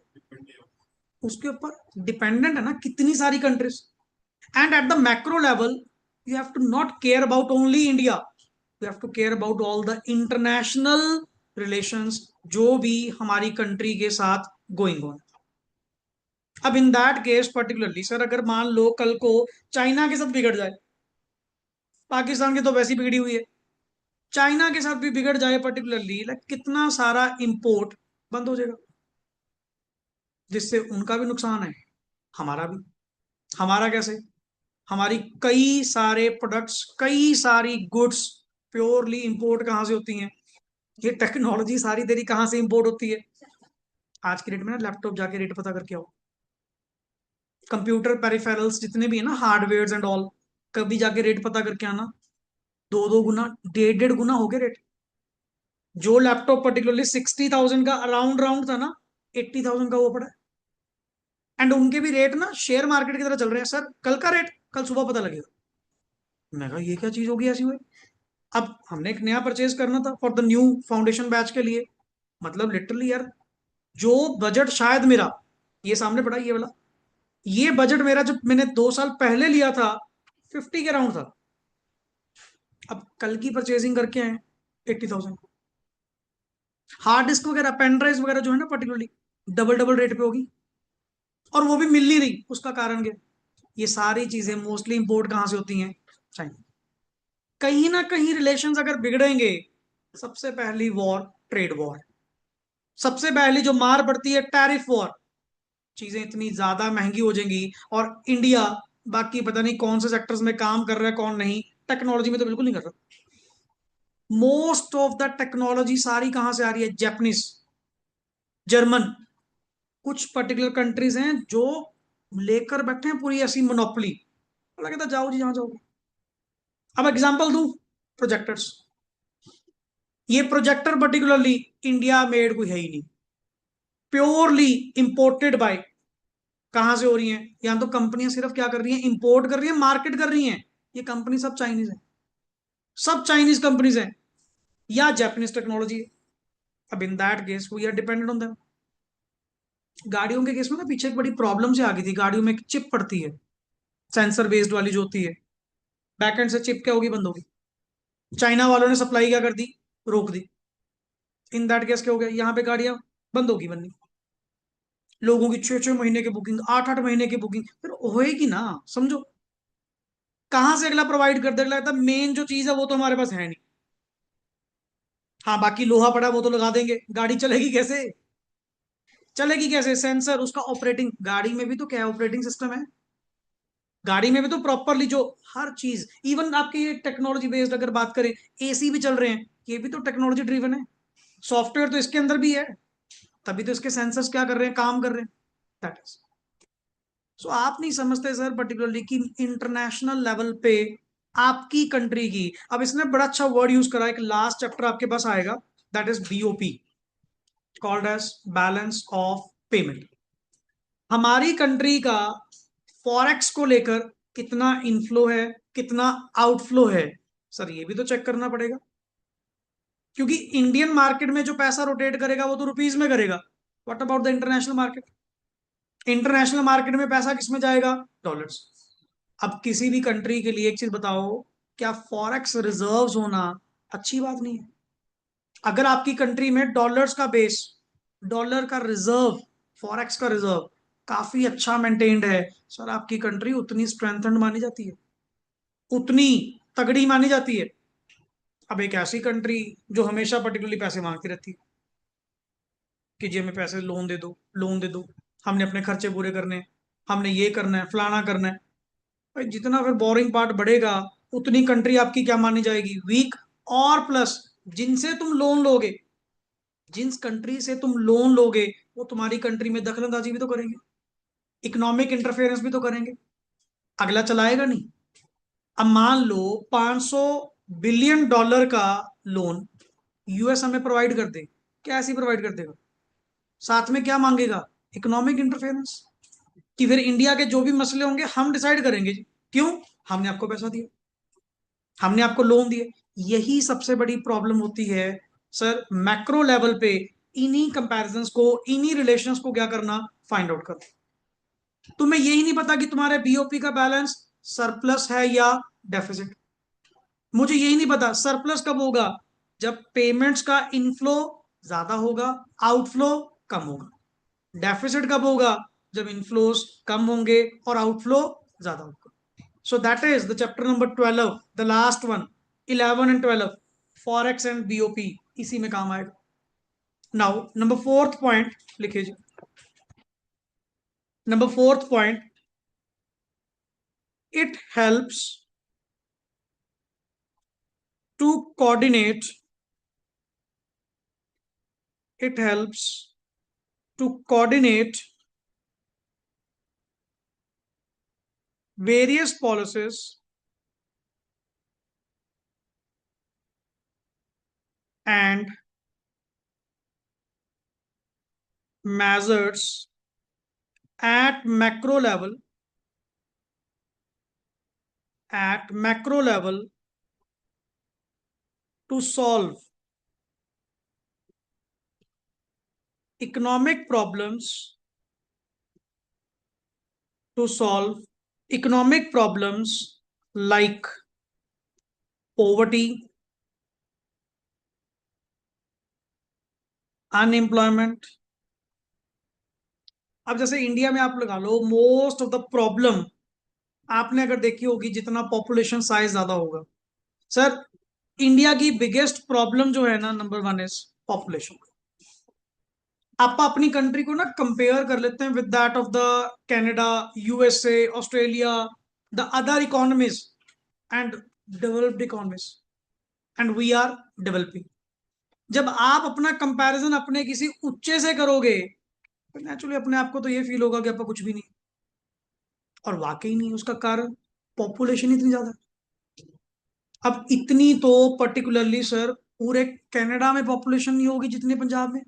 [SPEAKER 1] उसके ऊपर डिपेंडेंट है ना कितनी सारी countries. And at the macro level you have to not care about only India, you have to care about all the international relations जो भी हमारी कंट्री के साथ गोइंग ऑन। अब in that case particularly sir, अगर मान लो कल को चाइना के साथ बिगड़ जाए, पाकिस्तान की तो वैसी बिगड़ी हुई है, चाइना के साथ भी बिगड़ जाए पर्टिकुलरली, लाइक कितना सारा इंपोर्ट बंद हो जाएगा, जिससे उनका भी नुकसान है, हमारा भी। हमारा कैसे, हमारी कई सारे प्रोडक्ट्स, कई सारी गुड्स प्योरली इंपोर्ट कहाँ से होती हैं, ये टेक्नोलॉजी सारी तेरी कहाँ से इंपोर्ट होती है। आज की डेट में ना लैपटॉप जाके रेट पता करके आओ, कंप्यूटर पेरिफेरल्स जितने भी है ना, हार्डवेयर एंड ऑल, कभी जाके रेट पता करके आना, दो दो गुना, डेढ़ डेढ़ गुना हो गए रेट। जो लैपटॉप पर्टिकुलरली 60,000 का अराउंड राउंड था ना, 80,000 का वो पड़ा है। एंड उनके भी रेट ना शेयर मार्केट की तरह चल रहे हैं, सर कल का रेट कल सुबह पता लगेगा। मैं कहा ये क्या चीज होगी ऐसी हुई। अब हमने एक नया परचेज करना था for the new foundation batch के लिए, मतलब लिटरली यार, जो बजट शायद मेरा, ये सामने पड़ा ये वाला, ये बजट मेरा जब मैंने 2 साल पहले लिया था 50 के अराउंड था, अब कल की परचेजिंग करके आए 80,000। हार्ड डिस्क वगैरह पेन ड्राइव वगैरह जो है ना पर्टिकुलरली डबल डबल रेट पे होगी, और वो भी मिल नहीं रही। उसका कारण क्या, ये सारी चीजें मोस्टली इंपोर्ट कहाँ से होती हैं, चाइना। कहीं ना कहीं रिलेशंस अगर बिगड़ेंगे, सबसे पहली वॉर ट्रेड वॉर, सबसे पहली जो मार पड़ती है टैरिफ वॉर, चीजें इतनी ज्यादा महंगी हो जाएंगी। और इंडिया बाकी पता नहीं कौन से सेक्टर्स में काम कर रहा है कौन नहीं, टेक्नोलॉजी में तो बिल्कुल नहीं कर रहा। मोस्ट ऑफ द टेक्नोलॉजी सारी कहां से आ रही है, जापानीज, जर्मन, कुछ पर्टिकुलर कंट्रीज हैं जो लेकर बैठे हैं पूरी ऐसी मोनोपोली, लगता जाओ जी जहां जाओगे। अब एग्जांपल दूं, प्रोजेक्टर्स, ये प्रोजेक्टर पर्टिकुलरली इंडिया मेड कोई है ही नहीं, प्योरली इंपोर्टेड बाय, कहां से हो रही हैं, या तो कंपनियां सिर्फ क्या कर रही हैं, इंपोर्ट कर रही हैं, मार्केट कर रही हैं, ये कंपनी सब चाइनीज है, सब चाइनीज कंपनीज हैं, या जापानीज टेक्नोलॉजी है। अब in that case we are dependent on them. गाड़ियों के केस में ना पीछे एक बड़ी प्रॉब्लम से आ गई थी, गाड़ियों में एक चिप पड़ती है, सेंसर बेस्ड वाली जो होती है, बैकएंड से चिप क्या होगी, बंद होगी। चाइना वालों ने सप्लाई क्या कर दी, रोक दी। इन दैट केस क्या हो गया, यहाँ पे गाड़ियां बंद होगी बननी, लोगों की 6 6 महीने की बुकिंग, 8 8 महीने की बुकिंग फिर होएगी ना, समझो। कहां से अगला प्रोवाइड कर देगा, लगता मेन जो चीज है वो तो हमारे पास है नहीं। हाँ बाकी लोहा पड़ा वो तो लगा देंगे, गाड़ी चलेगी कैसे। चलेगी कैसे? सेंसर, उसका ऑपरेटिंग, गाड़ी में भी तो क्या है, ऑपरेटिंग सिस्टम है। गाड़ी में भी तो प्रॉपरली जो हर चीज, इवन आपके ये टेक्नोलॉजी बेस्ड अगर बात करें, एसी भी चल रहे हैं, ये भी तो टेक्नोलॉजी ड्रिवन है। सॉफ्टवेयर तो इसके अंदर भी है, तभी तो इसके सेंसर्स क्या कर रहे हैं, काम कर रहे हैं। दैट इज, सो आप नहीं समझते सर पर्टिकुलरली कि इंटरनेशनल लेवल पे आपकी कंट्री की, अब इसने बड़ा अच्छा वर्ड यूज करा है, एक लास्ट चैप्टर आपके पास आएगा, that is BOP, called as balance of payment. हमारी कंट्री का फॉरेक्स को लेकर कितना इनफ्लो है, कितना आउटफ्लो है, सर ये भी तो चेक करना पड़ेगा। क्योंकि इंडियन मार्केट में जो पैसा रोटेट करेगा वो तो रुपीज में करेगा। What about the international market? International market में पैसा किस में जाएगा? डॉलर्स। अब किसी भी कंट्री के लिए एक चीज बताओ, क्या फॉरेक्स रिजर्व्स होना अच्छी बात नहीं है? अगर आपकी कंट्री में डॉलर्स का बेस, डॉलर का रिजर्व, फॉरेक्स का रिजर्व काफी अच्छा मेंटेन्ड है, सर आपकी कंट्री उतनी स्ट्रेंथन्ड मानी जाती है, उतनी तगड़ी मानी जाती है। अब एक ऐसी कंट्री जो हमेशा पर्टिकुलरली पैसे मांगती रहती है कि जी हमें पैसे, लोन दे दो, लोन दे दो, हमने अपने खर्चे पूरे करने हैं, हमने ये करना है, फलाना करना है। भाई जितना फिर बोरिंग पार्ट बढ़ेगा, उतनी कंट्री आपकी क्या मानी जाएगी, वीक। और प्लस, जिनसे तुम लोन लोगे, जिस कंट्री से तुम लोन लोगे, वो तुम्हारी कंट्री में दखलंदाजी भी तो करेंगे, इकोनॉमिक इंटरफेरेंस भी तो करेंगे, अगला चलाएगा नहीं। अब मान लो 500 बिलियन डॉलर का लोन यूएस हमें प्रोवाइड कर दे, क्या ऐसे प्रोवाइड कर देगा? साथ में क्या मांगेगा? इकोनॉमिक इंटरफेरेंस, कि फिर इंडिया के जो भी मसले होंगे हम डिसाइड करेंगे जी। क्यों? हमने आपको पैसा दिया, हमने आपको लोन दिए। यही सबसे बड़ी प्रॉब्लम होती है सर मैक्रो लेवल पे, इन्हीं कंपैरिजंस को, इन्हीं रिलेशंस को क्या करना, फाइंड आउट करना। तुम्हें यही नहीं पता कि तुम्हारे बीओपी का बैलेंस सरप्लस है या डेफिसिट। मुझे यही नहीं पता सरप्लस कब होगा, जब पेमेंट्स का इनफ्लो ज्यादा होगा, आउटफ्लो कम होगा। डेफिसिट कब होगा, जब इनफ्लोस कम होंगे और आउटफ्लो ज्यादा होगा। So that is the chapter number 12, the last one, 11 and 12, forex and BOP, इसी में काम आएगा। Now number fourth point लिखिए जी। Number fourth point, it helps to coordinate, it helps to coordinate various policies and measures at macro level, at macro level to solve economic problems, to solve economic problems like poverty, unemployment. अब जैसे India में आप लगा लो, most of the problem आपने अगर देखी होगी, जितना पॉपुलेशन साइज ज्यादा होगा, सर इंडिया की बिगेस्ट प्रॉब्लम जो है ना, नंबर वन इज पॉपुलेशन। आप अपनी कंट्री को ना कंपेयर कर लेते हैं with that of the Canada, USA, Australia, the other economies and developed economies, and we are developing. जब आप अपना कंपैरिजन अपने किसी उच्चे से करोगे, तो नेचुरली अपने आप को तो ये फील होगा कि आपका कुछ भी नहीं। और वाकई नहीं, उसका कारण पॉपुलेशन इतनी ज्यादा। अब इतनी तो पर्टिकुलरली सर पूरे कनाडा में पॉपुलेशन नहीं होगी जितनी पंजाब में,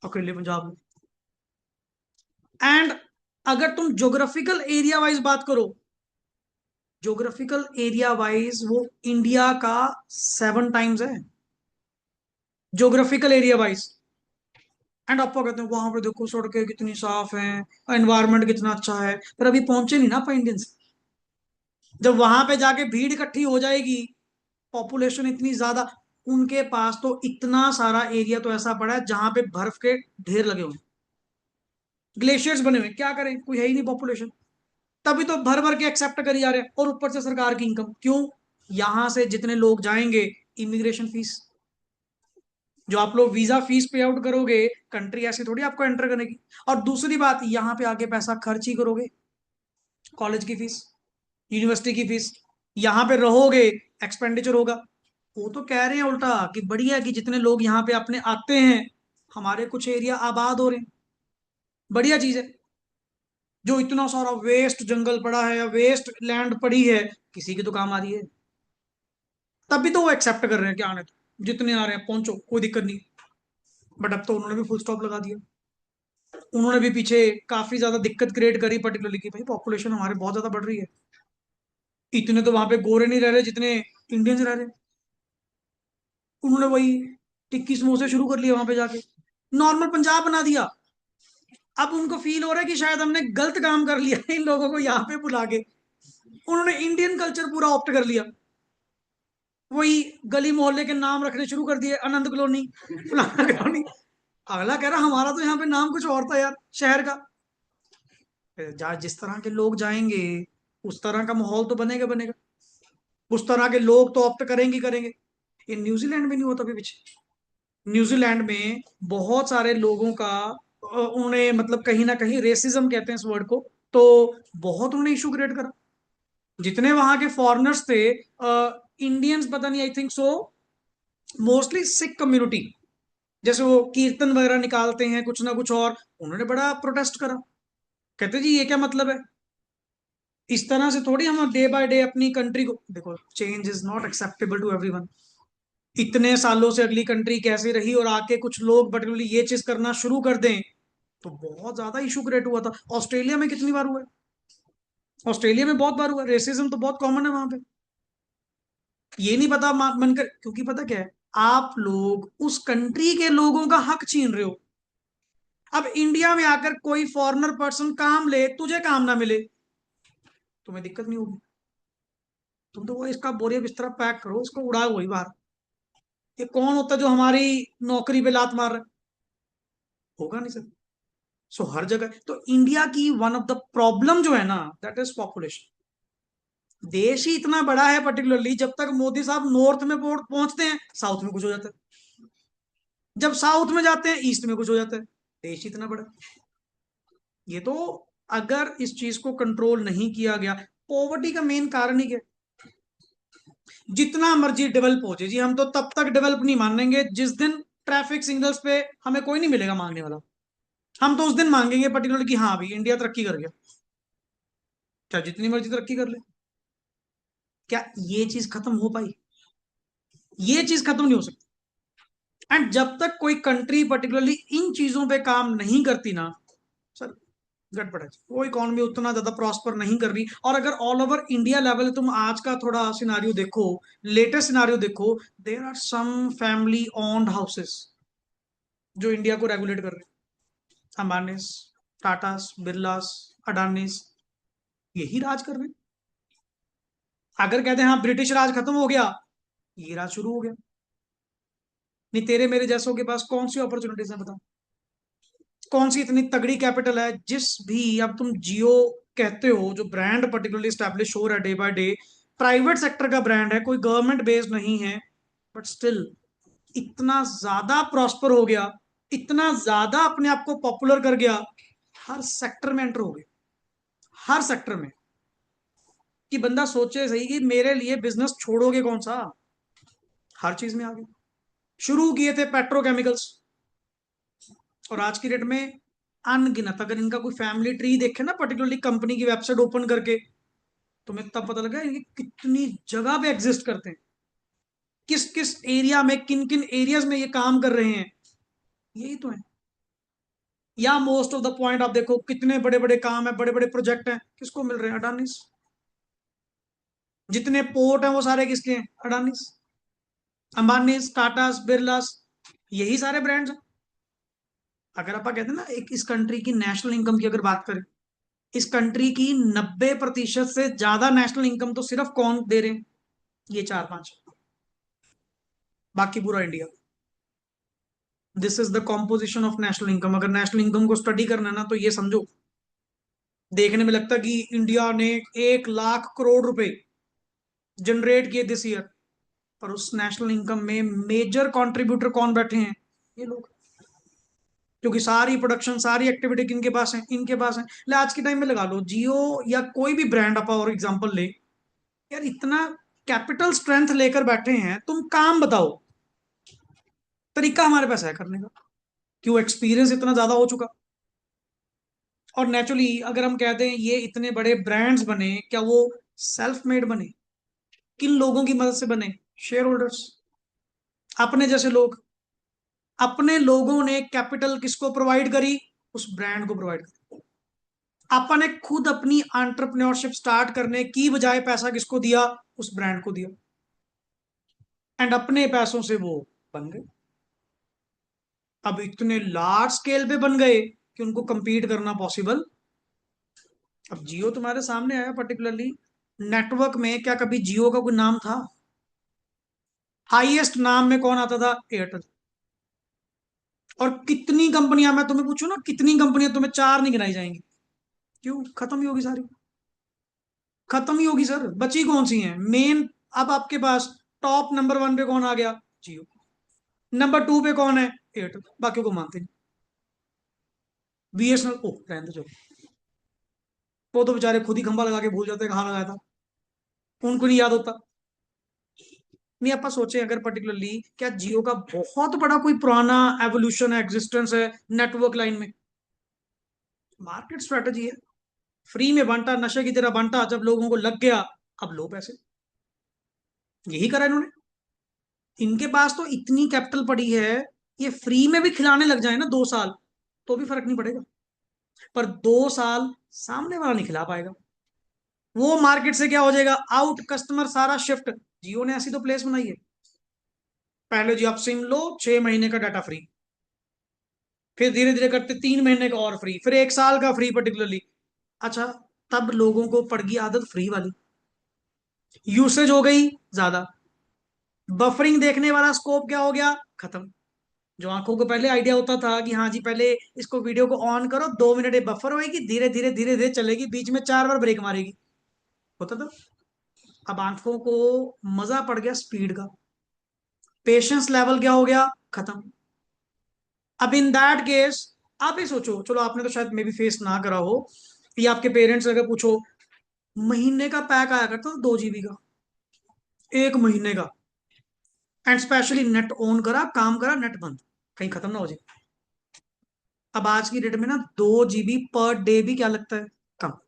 [SPEAKER 1] अकेले पंजाब में। एंड अगर तुम ज्योग्राफिकल एरिया वाइज बात करो, ज्योग्राफिकल एरिया वाइज वो इंडिया का 7 टाइम्स है, ज्योग्राफिकल एरिया वाइज। एंड आपको कहते हैं वहां पे देखो सड़कें कितनी साफ हैं, एनवायरनमेंट कितना अच्छा है, पर अभी पहुंचे नहीं ना आप इंडियंस। जब वहां पे जाके भीड़ इकट्ठी हो जाएगी, पॉपुलेशन इतनी ज्यादा, उनके पास तो इतना सारा एरिया तो ऐसा पड़ा है जहां पे बर्फ के ढेर लगे हुए हैं, ग्लेशियर्स बने हुए हैं, क्या करें, कोई है ही नहीं पॉपुलेशन। तभी तो भर भर के एक्सेप्ट करी जा रहे हैं, और ऊपर से सरकार की इनकम, क्यों? यहां से जितने लोग जाएंगे, इमिग्रेशन फीस, जो आप लोग वीजा फीस पे आउट करोगे, कंट्री ऐसी थोड़ी आपको एंटर करेगी। और दूसरी बात, यहाँ पे आके पैसा खर्च ही करोगे, कॉलेज की फीस, यूनिवर्सिटी की फीस, यहाँ पे रहोगे, एक्सपेंडिचर होगा। वो तो कह रहे हैं उल्टा कि बढ़िया है कि जितने लोग यहाँ पे अपने आते हैं, हमारे कुछ एरिया आबाद हो रहे हैं, बढ़िया चीज है। जो इतना सारा वेस्ट जंगल पड़ा है या वेस्ट लैंड पड़ी है, किसी की तो काम आ रही है, तभी तो वो एक्सेप्ट कर रहे हैं कि आने दो, जितने आ रहे हैं पहुंचो, कोई दिक्कत नहीं। बट अब तो उन्होंने भी फुल स्टॉप लगा दिया। उन्होंने भी पीछे काफी ज्यादा दिक्कत क्रिएट करी, पर्टिकुलरली कि भाई पॉपुलेशन हमारे बहुत ज्यादा बढ़ रही है, इतने तो वहां पे गोरे नहीं रह रहे जितने इंडियंस रह रहे। उन्होंने वही टिक्की समोसे शुरू कर लिया वहां पे जाके, नॉर्मल पंजाब बना दिया। अब उनको फील हो रहा है कि शायद हमने गलत काम कर लिया इन लोगों को यहाँ पे बुला के। उन्होंने इंडियन कल्चर पूरा ऑप्ट कर लिया। वही गली मोहल्ले के नाम रखने शुरू कर दिए, आनंद कॉलोनी, फलाना कॉलोनी। अगला कह रहा हमारा तो यहाँ पे नाम कुछ और था यार शहर का। जहाँ जिस तरह के लोग जाएंगे, उस तरह का माहौल तो बनेगा बनेगा, उस तरह के लोग तो ऑप्ट करेंगे ही करेंगे। ये न्यूजीलैंड में नहीं होता अभी पीछे। न्यूजीलैंड में बहुत सारे लोगों का उन्होंने मतलब कहीं ना कहीं रेसिज्म कहते हैं इस वर्ड को, तो बहुत उन्होंने इशू क्रिएट करा। जितने वहां के फॉरेनर्स थे, इंडियंस पता नहीं, I think so mostly Sikh community, जैसे वो कीर्तन वगैरह निकालते हैं कुछ ना कुछ, और उन्होंने बड़ा प्रोटेस्ट करा। कहते जी ये क्या मतलब है, इस तरह से थोड़ी हम डे बाय डे अपनी कंट्री को देखो, change is not acceptable to everyone. इतने सालों से अगली कंट्री कैसी रही और आके कुछ लोग पर्टिकुलरली ये चीज करना शुरू कर दें, तो बहुत ज्यादा इशू क्रिएट हुआ था। ऑस्ट्रेलिया में कितनी बार हुआ है, ऑस्ट्रेलिया में बहुत बार हुआ है, रेसिज्म तो बहुत कॉमन है वहां पे। ये नहीं पता मनकर, क्योंकि पता क्या है, आप लोग उस कंट्री के लोगों का हक छीन रहे हो। अब इंडिया में आकर कोई फॉरेनर पर्सन काम ले, तुझे काम ना मिले, तुम्हें दिक्कत नहीं होगी। तुम तो वो इसका बोरिया बिस्तरा पैक करो, इसको उड़ाओ वही बाहर। ये कौन होता है जो हमारी नौकरी पे लात मार रहा है? होगा नहीं सर। सो हर जगह तो इंडिया की वन ऑफ द प्रॉब्लम जो है ना, दैट इज पॉपुलेशन। देश ही इतना बड़ा है, पर्टिकुलरली जब तक मोदी साहब नॉर्थ में पहुंचते हैं, साउथ में कुछ हो जाता है। जब साउथ में जाते हैं, ईस्ट में कुछ हो जाता है। देश ही इतना बड़ा है। ये तो, अगर इस चीज को कंट्रोल नहीं किया गया, पॉवर्टी का मेन कारण ही क्या है? जितना मर्जी डेवलप हो जाए जी, हम तो तब तक डेवलप नहीं मानेंगे जिस दिन ट्रैफिक सिग्नल्स पे हमें कोई नहीं मिलेगा मांगने वाला। हम तो उस दिन मांगेंगे पर्टिकुलर कि हाँ भाई इंडिया तरक्की कर गया, चाहे जितनी मर्जी तरक्की कर ले। क्या ये चीज खत्म हो पाई? ये चीज खत्म नहीं हो सकती। एंड जब तक कोई कंट्री पर्टिकुलरली इन चीजों पे काम नहीं करती ना सर, गड़बड़ है। वो इकोनॉमी उतना ज्यादा प्रॉस्पर नहीं कर रही। और अगर ऑल ओवर इंडिया लेवल तुम आज का थोड़ा सिनारियो देखो, लेटेस्ट सिनारियो देखो, there are some family owned houses जो इंडिया को रेगुलेट कर रहे हैं। अंबानीस, टाटास, बिरलास, अडानीस, यही राज कर रहे हैं। अगर कहते हैं हाँ ब्रिटिश राज खत्म हो गया, ये राज शुरू हो गया। नहीं, तेरे मेरे जैसों के पास कौन सी अपॉर्चुनिटीज है बताओ? कौन सी इतनी तगड़ी कैपिटल है, जिस भी अब तुम जियो कहते हो जो ब्रांड पर्टिकुलरली स्टैब्लिश हो रहा है day by day, private sector का ब्रांड है, कोई गवर्नमेंट बेस्ड नहीं है, बट स्टिल इतना ज्यादा प्रॉस्पर हो गया, इतना ज्यादा अपने आप को पॉपुलर कर गया, हर सेक्टर में एंटर हो गया, हर सेक्टर में। कि बंदा सोचे सही कि मेरे लिए बिजनेस छोड़ोगे कौन सा, हर चीज में आ गए। शुरू किए थे पेट्रोकेमिकल्स, और आज की डेट में अनगिनत, अगर इनका कोई फैमिली ट्री देखे ना पर्टिकुलरली कंपनी की वेबसाइट ओपन करके, तुम्हें तब पता लगा ये कितनी जगह पे एग्जिस्ट करते हैं, किस किस एरिया में, किन किन एरियाज में ये काम कर रहे हैं। यही तो है। या मोस्ट ऑफ द पॉइंट आप देखो, कितने बड़े बड़े काम है, बड़े बड़े प्रोजेक्ट हैं, किसको मिल रहे हैं? अडानीस। जितने पोर्ट हैं वो सारे किसके हैं? अडानीस, अंबानीस, टाटास, बिरलास, यही सारे ब्रांड्स हैं। अगर आप कहते हैं ना, एक इस कंट्री की नेशनल इनकम की अगर बात करें, इस कंट्री की 90% से ज्यादा नेशनल इनकम तो सिर्फ कौन दे रहे हैं? ये चार पांच, बाकी पूरा India. This is the composition of national income. अगर नेशनल इनकम को स्टडी करना है ना, तो ये समझो, देखने में लगता है कि इंडिया ने 1 लाख करोड़ रुपए जनरेट किए दिस ईयर। पर उस नेशनल इनकम में मेजर कंट्रीब्यूटर कौन बैठे हैं? ये लोग। क्योंकि सारी प्रोडक्शन सारी एक्टिविटी किनके पास है? इनके पास है। ले आज के टाइम में लगा लो, जियो या कोई भी ब्रांड आप और एग्जांपल ले, यार इतना कैपिटल स्ट्रेंथ लेकर बैठे हैं, तुम काम बताओ, तरीका हमारे पास है करने का। क्यों? एक्सपीरियंस इतना ज्यादा हो चुका। और नेचुरली अगर हम कहते हैं ये इतने बड़े ब्रांड्स बने, क्या वो सेल्फ मेड बने? किन लोगों की मदद से बने? शेयर होल्डर्स, अपने जैसे लोग। अपने लोगों ने कैपिटल किसको प्रोवाइड करी? उस ब्रांड को प्रोवाइड करी। अपन ने खुद अपनी एंटरप्रेन्योरशिप स्टार्ट करने की बजाय पैसा किसको दिया? उस ब्रांड को दिया। एंड अपने पैसों से वो बन गए। अब इतने लार्ज स्केल पे बन गए कि उनको compete करना पॉसिबल। अब जियो तुम्हारे सामने आया पर्टिकुलरली, नेटवर्क में क्या कभी जियो का कोई नाम था? हाईएस्ट नाम में कौन आता था? एयरटेल। और कितनी कंपनियां, मैं तुम्हें पूछूं ना, कितनी कंपनियां तुम्हें चार नहीं गिनाई जाएंगी? क्यों? खत्म ही होगी सारी। खत्म ही होगी सर, बची कौन सी हैं मेन? अब आपके पास टॉप नंबर वन पे कौन आ गया? जियो। नंबर टू पे कौन है? एयरटेल। बाकियों को मानते नहीं। बीएसएनएल, ओ रहने दो चलो, वो तो बेचारे खुद ही खंभा लगा के भूल जाते हैं कहाँ लगाया था, उनको नहीं याद होता। नहीं, आप सोचें अगर पर्टिकुलरली क्या जियो का बहुत बड़ा कोई पुराना एवोल्यूशन है, एग्जिस्टेंस है नेटवर्क लाइन में? मार्केट स्ट्रेटजी है। फ्री में बांटा, नशे की तरह बांटा, जब लोगों को लग गया अब लो पैसे। यही करा इन्होंने। इनके पास तो इतनी कैपिटल पड़ी है, ये फ्री में भी खिलाने लग जाए ना 2 साल, तो भी फर्क नहीं पड़ेगा। पर 2 साल सामने वाला नहीं खिला पाएगा। वो मार्केट से क्या हो जाएगा? आउट, कस्टमर सारा शिफ्ट। जियो ने ऐसी तो प्लेस बनाई है, पहले जी आप सिम लो 6 महीने का डाटा फ्री, फिर धीरे धीरे करते 3 महीने का और फ्री, फिर 1 साल का फ्री पर्टिकुलरली। अच्छा, तब लोगों को पड़ गई आदत फ्री वाली, यूसेज हो गई ज्यादा, बफरिंग देखने वाला स्कोप क्या हो गया? खत्म। जो आंखों को पहले आइडिया होता था कि हाँ जी पहले इसको वीडियो को ऑन करो, 2 मिनट ये बफर होएगी, धीरे धीरे धीरे धीरे चलेगी, बीच में 4 बार ब्रेक मारेगी, होता था। अब आंखों को मजा पड़ गया स्पीड का, पेशेंस लेवल क्या हो गया? खत्म। अब इन दैट केस, आप ही सोचो, चलो आपने तो शायद मे भी फेस ना करा हो, या आपके पेरेंट्स अगर पूछो, महीने का पैक आया करता था 2 GB का, 1 महीने का, एंड स्पेशली नेट ऑन करा, काम करा, नेट बंद, कहीं खत्म ना हो जाए। अब आज की डेट में ना 2 GB पर डे भी क्या लगता है? कम।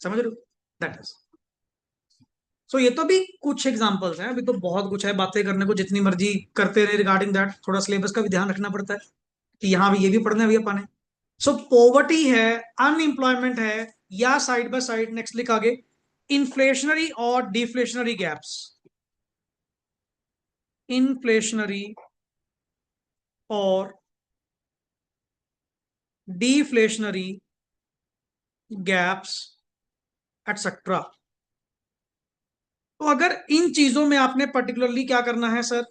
[SPEAKER 1] समझ रहे हो? That is. सो ये तो भी कुछ एग्जांपल्स हैं, अभी तो बहुत कुछ है बातें करने को, जितनी मर्जी करते रहे रिगार्डिंग दैट। थोड़ा सिलेबस का भी ध्यान रखना पड़ता है कि यहाँ भी ये भी पढ़ना है भी अपन है। सो पॉवर्टी है, अनएम्प्लॉयमेंट है, या साइड बाय साइड नेक्स्ट लिख आगे, इन्फ्लेशनरी और डिफ्लेशनरी गैप्स। इन्फ्लेशनरी और डिफ्लेशनरी गैप्स एटसेट्रा। तो अगर इन चीजों में आपने पर्टिकुलरली क्या करना है सर,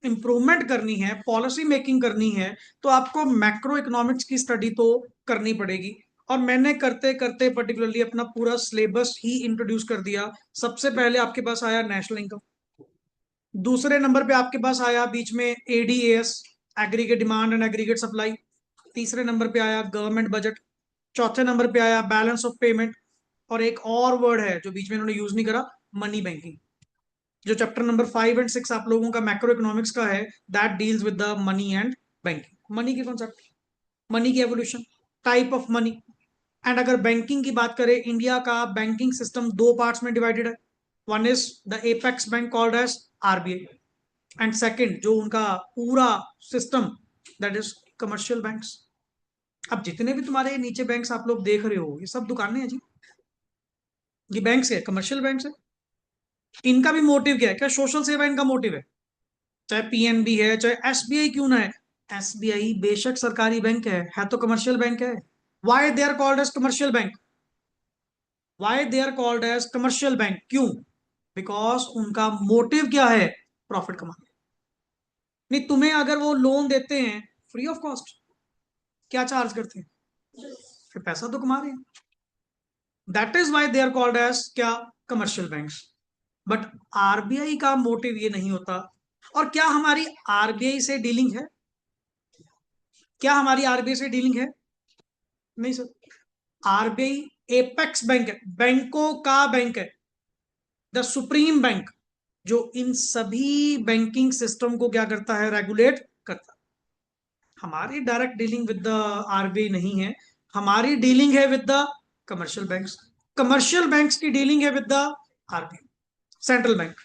[SPEAKER 1] इंप्रूवमेंट करनी है, पॉलिसी मेकिंग करनी है, तो आपको मैक्रो इकोनॉमिक्स की स्टडी तो करनी पड़ेगी। और मैंने करते करते पर्टिकुलरली अपना पूरा सिलेबस ही इंट्रोड्यूस कर दिया। सबसे पहले आपके पास आया नेशनल इनकम, दूसरे नंबर पे आपके पास आया बीच में ADS, aggregate demand and aggregate supply, तीसरे नंबर पे आया गवर्नमेंट बजट, चौथे नंबर पे आया बैलेंस ऑफ पेमेंट, और एक और वर्ड है जो बीच में इन्होंने यूज नहीं करा, मनी बैंकिंग। जो चैप्टर नंबर 5 एंड 6 आप लोगों का मैक्रो इकोनॉमिक्स का है, that deals with the money and banking, money के कॉन्सेप्ट, मनी की evolution, type of money. And अगर बैंकिंग की बात करें, इंडिया का बैंकिंग सिस्टम दो पार्ट्स में डिवाइडेड है। One is the apex bank called as RBI, and second जो उनका पूरा system, that is commercial banks. अब जितने भी तुम्हारे नीचे बैंक्स आप लोग देख रहे हो, ये सब दुकानें हैं जी, ये बैंक्स है, कमर्शियल बैंक्स है। इनका भी मोटिव क्या है? क्या सोशल सेवा इनका मोटिव है? चाहे पीएनबी है, चाहे एसबीआई क्यों ना है, एसबीआई बेशक सरकारी बैंक है तो कमर्शियल बैंक है। Why they are called as commercial bank? Why they are called as commercial bank? क्यों? बिकॉज उनका मोटिव क्या है? प्रॉफिट कमाना। नहीं, तुम्हें अगर वो लोन देते हैं फ्री ऑफ कॉस्ट, क्या चार्ज करते हैं? फिर पैसा तो कमा रहे हैं। That is why they are called as क्या? Commercial banks. बट आरबीआई का मोटिव ये नहीं होता। और क्या हमारी आरबीआई से डीलिंग है? क्या हमारी आरबीआई से डीलिंग है? नहीं सर। आरबीआई एपेक्स बैंक है, बैंकों का बैंक है, द सुप्रीम बैंक, जो इन सभी बैंकिंग सिस्टम को क्या करता है? रेगुलेट करता है। हमारी direct dealing with the RBI नहीं है, हमारी डीलिंग है with the commercial banks. Commercial banks की डीलिंग है with the RBI, central bank.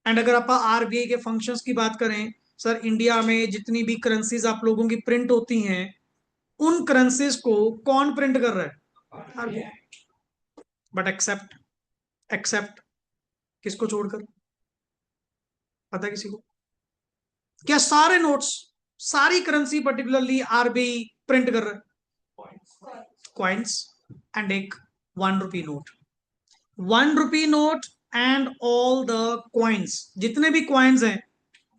[SPEAKER 1] And अगर आप आरबीआई के फंक्शंस की बात करें, सर इंडिया में जितनी भी करेंसीज आप लोगों की प्रिंट होती हैं, उन करेंसीज को कौन प्रिंट कर रहा है? आरबीआई। बट एक्सेप्ट, एक्सेप्ट किसको छोड़कर? पता है किसी को? क्या सारे नोट्स, सारी करेंसी पर्टिकुलरली आरबीआई प्रिंट कर रहा है? कॉइन्स एंड एक 1 rupee note, 1 rupee note and all the coins, जितने भी कॉइन्स हैं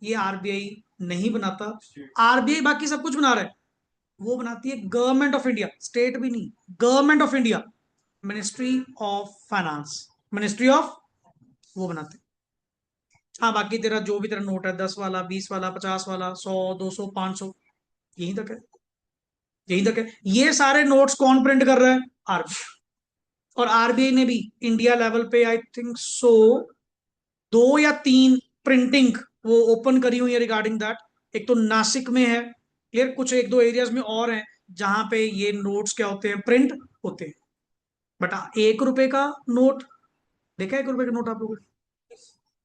[SPEAKER 1] ये आरबीआई नहीं बनाता। आरबीआई बाकी सब कुछ बना रहा है, वो बनाती है गवर्नमेंट ऑफ इंडिया, स्टेट भी नहीं, government of India, ministry of finance, ministry of, वो बनाते हैं। हाँ बाकी तेरा जो भी तेरा नोट है, 10 वाला, 20 वाला, 50 वाला, 100, 200, 500, यहीं तक है, यहीं तक है। ये सारे नोट्स कौन प्रिंट कर रहा है? आरबीआई। और आरबीआई ने भी इंडिया लेवल पे आई थिंक सो 2 या 3 प्रिंटिंग वो ओपन करी हुई है रिगार्डिंग दैट। एक तो नासिक में है, क्लियर, कुछ 1 2 एरियाज में और हैं जहां पे ये नोट्स क्या होते हैं? प्रिंट होते हैं। बट 1 रुपए का नोट, देखा है 1 रुपए का नोट आप लोगों ने?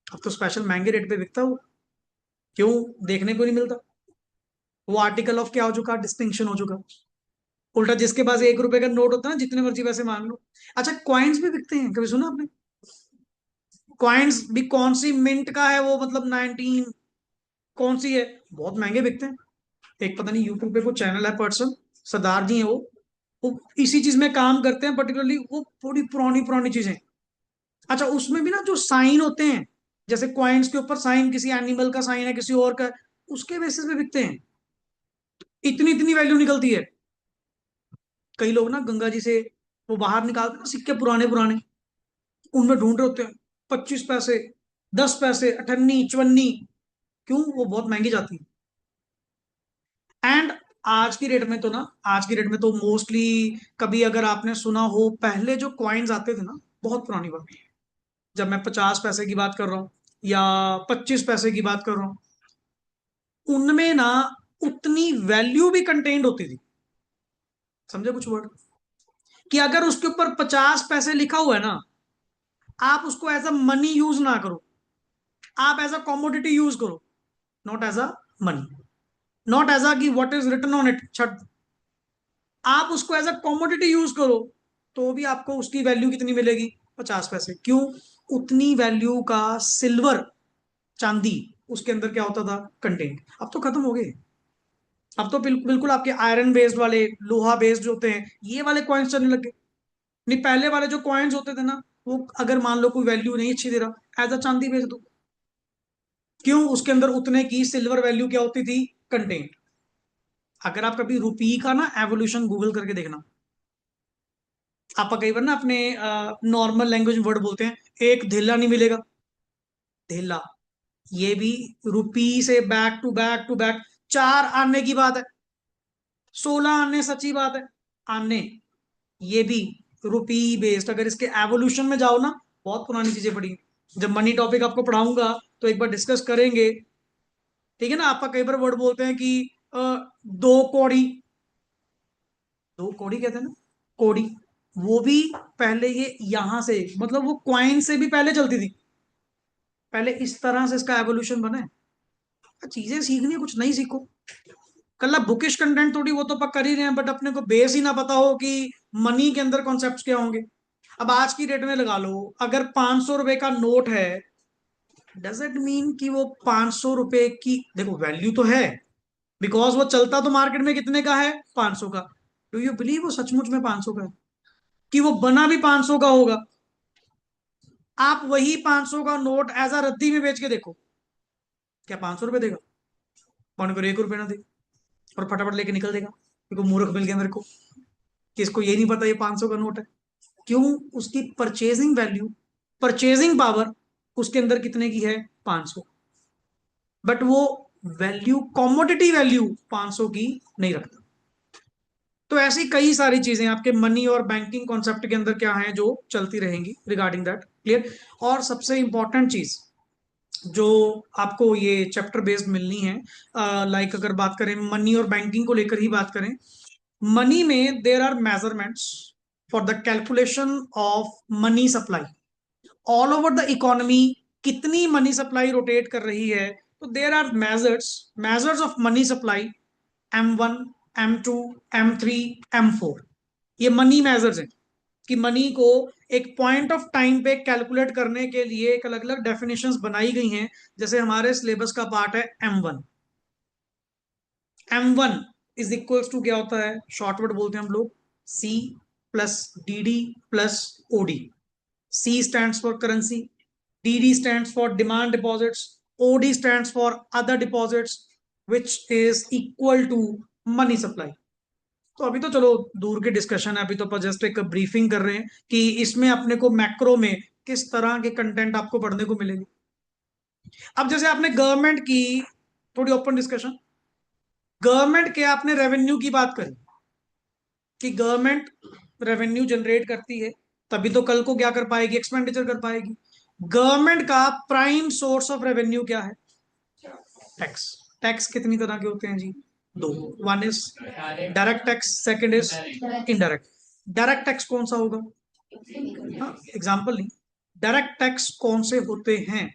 [SPEAKER 1] अब तो स्पेशल महंगे रेट पे बिकता है वो, क्यों? देखने को नहीं मिलता। वो आर्टिकल ऑफ क्या हो चुका? डिस्टिंक्शन हो चुका। उल्टा जिसके पास 1 रुपए का नोट होता है ना, जितने मर्जी पैसे मांग लो। अच्छा कॉइन्स भी बिकते हैं, कभी सुना आपने? कॉइन्स भी कौन सी मिंट का है वो, मतलब 19 कौन सी है? बहुत महंगे बिकते हैं। एक पता नहीं यूट्यूब पे कोई चैनल है, पर्सन सरदार जी है वो इसी चीज में काम करते हैं पर्टिकुलरली, वो थोड़ी पुरानी पुरानी चीजें। अच्छा उसमें भी ना जो साइन होते हैं, जैसे कॉइन्स के ऊपर साइन, किसी एनिमल का साइन है, किसी और का, उसके बेसिस पे बिकते हैं। इतनी इतनी वैल्यू निकलती है। कई लोग ना गंगा जी से वो बाहर निकालते हैं ना सिक्के, पुराने पुराने, उनमें ढूंढ रहे होते हैं 25 पैसे, 10 पैसे, अठन्नी चवन्नी, क्यों? वो बहुत महंगी जाती है। एंड आज की डेट में तो ना, आज की डेट में तो मोस्टली, कभी अगर आपने सुना हो, पहले जो कॉइन्स आते थे ना, बहुत पुरानी बात, जब मैं 50 पैसे की बात कर रहा हूँ या 25 पैसे की बात कर रहा हूँ, उनमें ना उतनी वैल्यू भी कंटेन्ड होती थी। समझे कुछ वर्ड? कि अगर उसके ऊपर 50 पैसे लिखा हुआ है ना, आप उसको एज अ मनी यूज ना करो, आप एज अ कॉमोडिटी यूज करो, not as a money, not as a कि what is written on it छट, आप उसको एज अ कॉमोडिटी यूज करो, तो भी आपको उसकी वैल्यू कितनी मिलेगी? 50 पैसे। क्यों? उतनी वैल्यू का सिल्वर, चांदी, उसके अंदर क्या होता था? कंटेंट। अब तो खत्म हो गए। अब तो बिल्कुल आपके आयरन बेस्ड वाले, लोहा बेस्ड होते हैं, ये वाले कॉइन्स चलने लगे। नहीं पहले वाले जो कॉइन्स होते थे ना, वो अगर मान लो कोई वैल्यू नहीं अच्छी दे रहा, एज अ चांदी बेच दो। क्यों? उसके अंदर उतने की सिल्वर वैल्यू क्या होती थी? कंटेंट। अगर आप कभी रुपी का ना एवोल्यूशन गूगल करके देखना, आप कई बार ना अपने नॉर्मल लैंग्वेज में वर्ड बोलते हैं, एक धेला नहीं मिलेगा, धेला, ये भी रुपी से back to back to back 4 आने की बात है, 16 आने, सच्ची बात है, आने, ये भी रुपी बेस्ड। अगर इसके एवोल्यूशन में जाओ ना, बहुत पुरानी चीजें पढ़ी, जब मनी टॉपिक आपको पढ़ाऊंगा तो एक बार डिस्कस करेंगे। ठीक है ना? आपका कई बार वर्ड बोलते हैं कि दो कौड़ी, दो कौड़ी कहते हैं ना, कौड़ी, वो भी पहले ये यहां से, मतलब वो क्वाइन से भी पहले चलती थी, पहले इस तरह से इसका एवोल्यूशन बना है। चीजें सीखनी है, कुछ नहीं सीखो। कल बुकिश कंटेंट थोड़ी वो तो पक कर ही रहे हैं, बट अपने को बेस ही ना पता हो कि मनी के अंदर कॉन्सेप्ट्स क्या होंगे। अब आज की डेट में लगा लो, अगर 500 रुपए का नोट है, डज इट मीन कि वो 500 रुपए की, देखो वैल्यू तो है, बिकॉज वो चलता तो मार्केट में कितने का है? 500 का। डू यू बिलीव वो सचमुच में 500 का है? कि वो बना भी 500 का होगा? आप वही 500 का नोट एज अ रद्दी में बेच के देखो, क्या 500 रुपए देगा? पौने को 1 रुपए ना दे, और फटाफट लेके निकल देगा, क्योंकि मूर्ख मिल गया मेरे को, कि इसको ये नहीं पता ये 500 का नोट है। क्यों? उसकी परचेजिंग वैल्यू परचेजिंग पावर उसके अंदर कितने की है, 500, बट वो वैल्यू, कॉमोडिटी वैल्यू 500 की नहीं रखता। तो ऐसी कई सारी चीजें आपके मनी और बैंकिंग कॉन्सेप्ट के अंदर क्या है जो चलती रहेंगी रिगार्डिंग दैट, क्लियर। और सबसे इंपॉर्टेंट चीज जो आपको ये चैप्टर बेस्ड मिलनी है, लाइक अगर बात करें मनी और बैंकिंग को लेकर ही बात करें, मनी में there are measurements for the calculation of money supply all over the economy. कितनी मनी सप्लाई रोटेट कर रही है, तो there are measures of money supply, M1, M2, M3, M4। ये मनी मेजर्स हैं कि मनी को एक पॉइंट ऑफ टाइम पे कैलकुलेट करने के लिए एक अलग अलग डेफिनेशंस बनाई गई हैं। जैसे हमारे सिलेबस का पार्ट है M1। M1 is equals to क्या होता है, शॉर्टवर्ड बोलते हैं हम लोग, C plus DD plus OD। C stands for currency, DD stands for demand deposits, OD stands for other deposits, which is equal to money supply। तो अभी तो चलो दूर की डिस्कशन है, अभी तो अपन जस्ट एक ब्रीफिंग कर रहे हैं कि इसमें अपने को मैक्रो में किस तरह के कंटेंट आपको पढ़ने को मिलेंगे। अब जैसे आपने गवर्नमेंट की, थोड़ी ओपन डिस्कशन, गवर्नमेंट के आपने रेवेन्यू की बात करी कि गवर्नमेंट रेवेन्यू जनरेट करती है, तभी तो कल को क्या कर पाएगी, एक्सपेंडिचर कर पाएगी। गवर्नमेंट का प्राइम सोर्स ऑफ रेवेन्यू क्या है, टैक्स। टैक्स कितनी तरह के होते हैं जी, दो। One is direct tax, second is indirect. Direct tax कौन सा होगा, हाँ एग्जाम्पल नहीं, डायरेक्ट टैक्स कौन से होते हैं,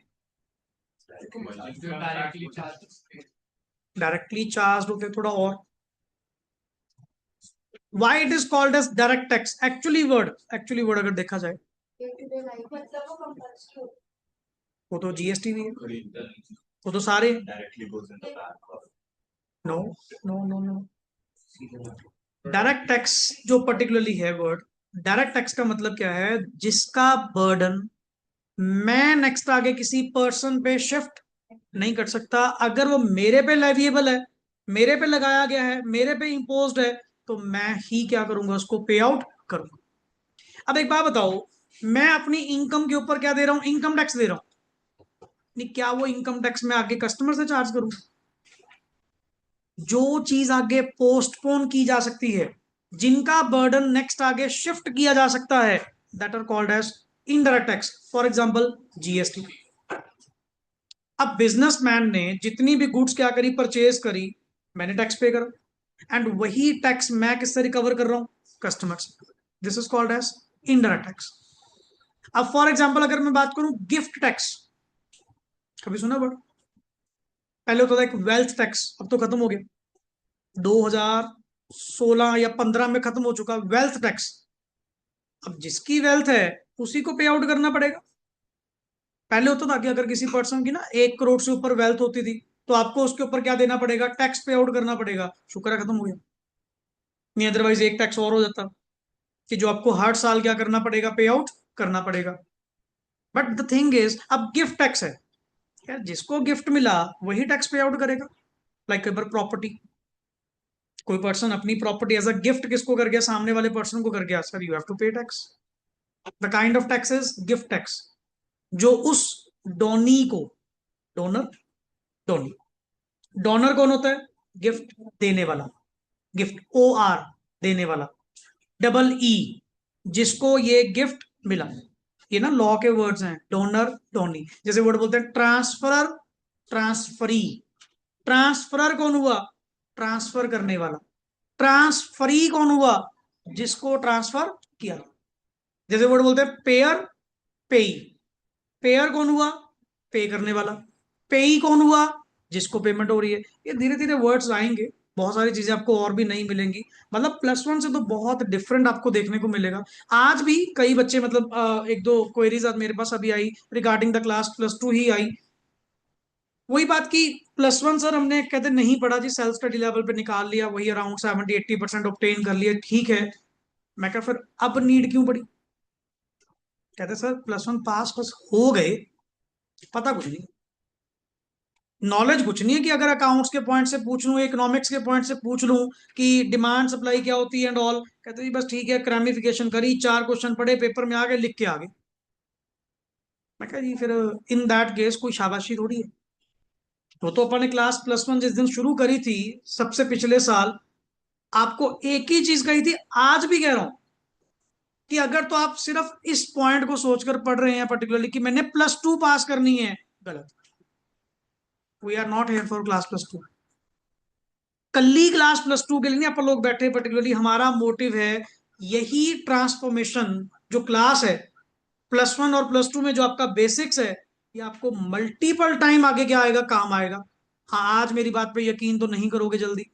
[SPEAKER 1] डायरेक्टली चार्ज होते हैं, थोड़ा और। Why it is called as direct tax, actually word अगर देखा जाए वो तो GST भी है, वो तो सारे, no no no no, direct tax जो पर्टिकुलरली है वर्ड, डायरेक्ट टैक्स का मतलब क्या है, जिसका बर्डन मैं नेक्स्ट आगे किसी पर्सन पे शिफ्ट नहीं कर सकता। अगर वो मेरे पे लेविएबल है, मेरे पे लगाया गया है, मेरे पे इम्पोज्ड है, तो मैं ही क्या करूंगा, उसको पे आउट करूंगा। अब एक बात बताओ, मैं अपनी इनकम के ऊपर क्या दे रहा हूं, इनकम टैक्स दे रहा हूं, नहीं क्या वो इनकम टैक्स मैं आगे कस्टमर से चार्ज करूं। जो चीज आगे पोस्टपोन की जा सकती है, जिनका बर्डन नेक्स्ट आगे शिफ्ट किया जा सकता है, that are called as indirect tax. For example GST। अब बिजनेसमैन ने जितनी भी गुड्स क्या करी, परचेज करी, मैंने टैक्स पे करा, एंड वही टैक्स मैं किससे रिकवर कर रहा हूं, कस्टमर से। This is called as indirect tax. अब फॉर एग्जांपल अगर मैं बात करूं गिफ्ट टैक्स, कभी सुना वर्ड, पहले होता था एक वेल्थ टैक्स, अब तो खत्म हो गया, 2016 या 15 में खत्म हो चुका वेल्थ टैक्स। अब जिसकी वेल्थ है उसी को पे आउट करना पड़ेगा। पहले होता था कि अगर किसी पर्सन की ना 1 करोड़ से ऊपर वेल्थ होती थी, तो आपको उसके ऊपर क्या देना पड़ेगा, टैक्स पे आउट करना पड़ेगा। शुक्र है खत्म हो गया, नहीं अदरवाइज एक टैक्स और हो जाता कि जो आपको हर साल क्या करना पड़ेगा, पे आउट करना पड़ेगा। बट द थिंग इज अब गिफ्ट टैक्स है, यार जिसको गिफ्ट मिला वही टैक्स पे आउट करेगा। लाइक like प्रॉपर्टी, कोई पर्सन अपनी प्रॉपर्टी एज अ गिफ्ट किसको कर गया, सामने वाले पर्सन को कर गया, सर यू हैव टू पे tax. The kind of tax is gift tax, जो उस डोनी को, डोनर, डोनी, डोनर कौन होता है, गिफ्ट देने वाला, गिफ्ट OR देने वाला, डबल E जिसको ये गिफ्ट मिला। ये ना लॉ के वर्ड्स हैं, डोनर डोनी। जैसे वर्ड बोलते हैं ट्रांसफरर, ट्रांसफरी। ट्रांसफरर कौन हुआ, ट्रांसफर करने वाला। ट्रांसफरी कौन हुआ, जिसको ट्रांसफर किया। जैसे वर्ड बोलते हैं पेयर, पेई। पेयर कौन हुआ, पे करने वाला। पेई कौन हुआ, जिसको पेमेंट हो रही है। ये धीरे धीरे वर्ड्स आएंगे, बहुत सारी चीजें आपको और भी नहीं मिलेंगी। मतलब +1 से तो बहुत डिफरेंट आपको देखने को मिलेगा। आज भी कई बच्चे मतलब एक दो क्वेरीज आज मेरे पास अभी आई रिगार्डिंग द क्लास +2 ही आई, वही बात की +1 सर हमने कहते नहीं पढ़ा जी, सेल्फ स्टडी लेवल पे निकाल लिया, वही अराउंड 70-80% ऑब्टेन कर लिया, ठीक है। मैं कहा फिर अब नीड क्यों पड़ी, कहते सर +1 पास बस हो गए, पता कुछ नहीं, नॉलेज कुछ नहीं है कि अगर अकाउंट्स के पॉइंट से पूछ लूं, इकोनॉमिक्स के पॉइंट से पूछ लूं कि डिमांड सप्लाई क्या होती है एंड ऑल, कहते जी बस ठीक है, क्रैमिफिकेशन करी, 4 क्वेश्चन पढ़े, पेपर में आ गए, लिख के आ गए। मैं कहा जी फिर इन दैट केस कोई शाबाशी थोड़ी है। वो तो अपन ने क्लास +1 जिस दिन शुरू करी थी सबसे पिछले साल, आपको एक ही चीज कही थी, आज भी कह रहा हूं कि अगर तो आप सिर्फ इस पॉइंट को सोचकर पढ़ रहे हैं पर्टिकुलरली कि मैंने +2 पास करनी है, गलत। We are not here for class +2। कल ही क्लास +2 के लिए नहीं अपन लोग बैठे, पर्टिकुलरली हमारा मोटिव है यही ट्रांसफॉर्मेशन, जो क्लास है +1 और +2 में जो आपका बेसिक्स है, ये आपको मल्टीपल टाइम आगे क्या आएगा, काम आएगा। हाँ, आज मेरी बात पे यकीन तो नहीं करोगे जल्दी,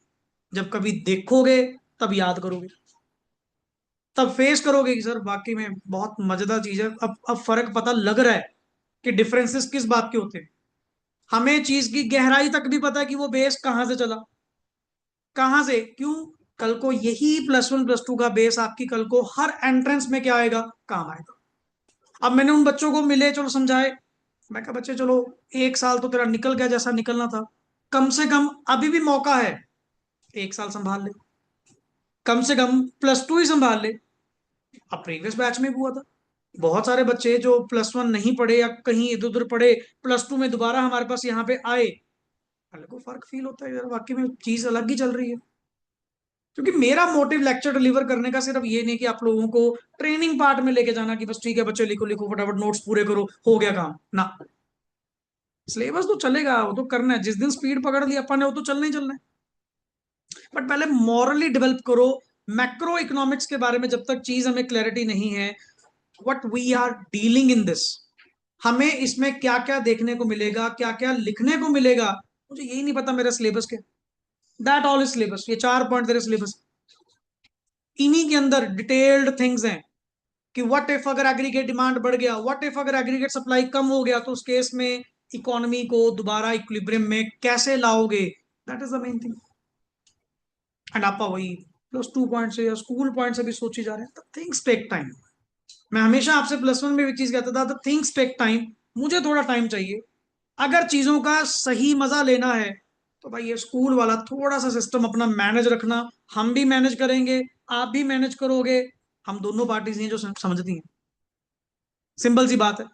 [SPEAKER 1] जब कभी देखोगे तब याद करोगे, तब फेस करोगे कि सर वाकई में बहुत मजेदार चीज है। अब फर्क पता लग रहा है कि डिफरेंसेस किस बात के होते हैं। हमें चीज की गहराई तक भी पता है कि वो बेस कहां से चला, कहां से क्यों। कल को यही +1 +2 का बेस आपकी कल को हर एंट्रेंस में क्या आएगा, काम आएगा। अब मैंने उन बच्चों को मिले, चलो समझाए, मैं कहा बच्चे चलो, एक साल तो तेरा निकल गया जैसा निकलना था, कम से कम अभी भी मौका है, एक साल संभाल ले, कम से कम +2 ही संभाल ले। अब प्रीवियस बैच में भी हुआ था, बहुत सारे बच्चे जो +1 नहीं पढ़े या कहीं इधर उधर पढ़े, +2 में दोबारा हमारे पास यहाँ पे आए, अलग को फर्क फील होता है यार, वाकई में चीज अलग ही चल रही है। क्योंकि मेरा मोटिव लेक्चर डिलीवर करने का सिर्फ ये नहीं कि आप लोगों को ट्रेनिंग पार्ट में लेके जाना कि बस ठीक है बच्चे लिखो लिखो फटाफट नोट्स पूरे करो हो गया काम ना। सिलेबस तो चलेगा, वो तो करना है, जिस दिन स्पीड पकड़ ली अपन ने वो तो चलना ही चलना है। बट पहले मॉरली डेवलप करो। मैक्रो इकोनॉमिक्स के बारे में जब तक चीज हमें क्लैरिटी नहीं है, what we are dealing in this, हमें इसमें क्या क्या देखने को मिलेगा, क्या क्या लिखने को मिलेगा, मुझे यही नहीं पता मेरा सिलेबस क्या। दैट ऑल इज सिलेबस, ये 4 पॉइंट तेरे सिलेबस, इन्हीं के अंदर डिटेल्ड थिंग्स हैं कि व्हाट इफ अगर एग्रीगेट डिमांड बढ़ गया, व्हाट इफ अगर एग्रीगेट सप्लाई कम हो गया, तो उस केस में इकोनॉमी को दोबारा इक्विलिब्रियम में कैसे लाओगे, that is the main thing. And आप वही +2 पॉइंट से या स्कूल पॉइंट से भी सोची जा रहे हैं, थिंग्स टेक टाइम। मैं हमेशा आपसे +1 में भी चीज कहता था, थिंग्स टेक टाइम, मुझे थोड़ा टाइम चाहिए। अगर चीजों का सही मजा लेना है तो भाई ये स्कूल वाला थोड़ा सा सिस्टम अपना मैनेज रखना, हम भी मैनेज करेंगे, आप भी मैनेज करोगे, हम दोनों पार्टीज हैं जो समझती हैं, सिंपल सी बात है।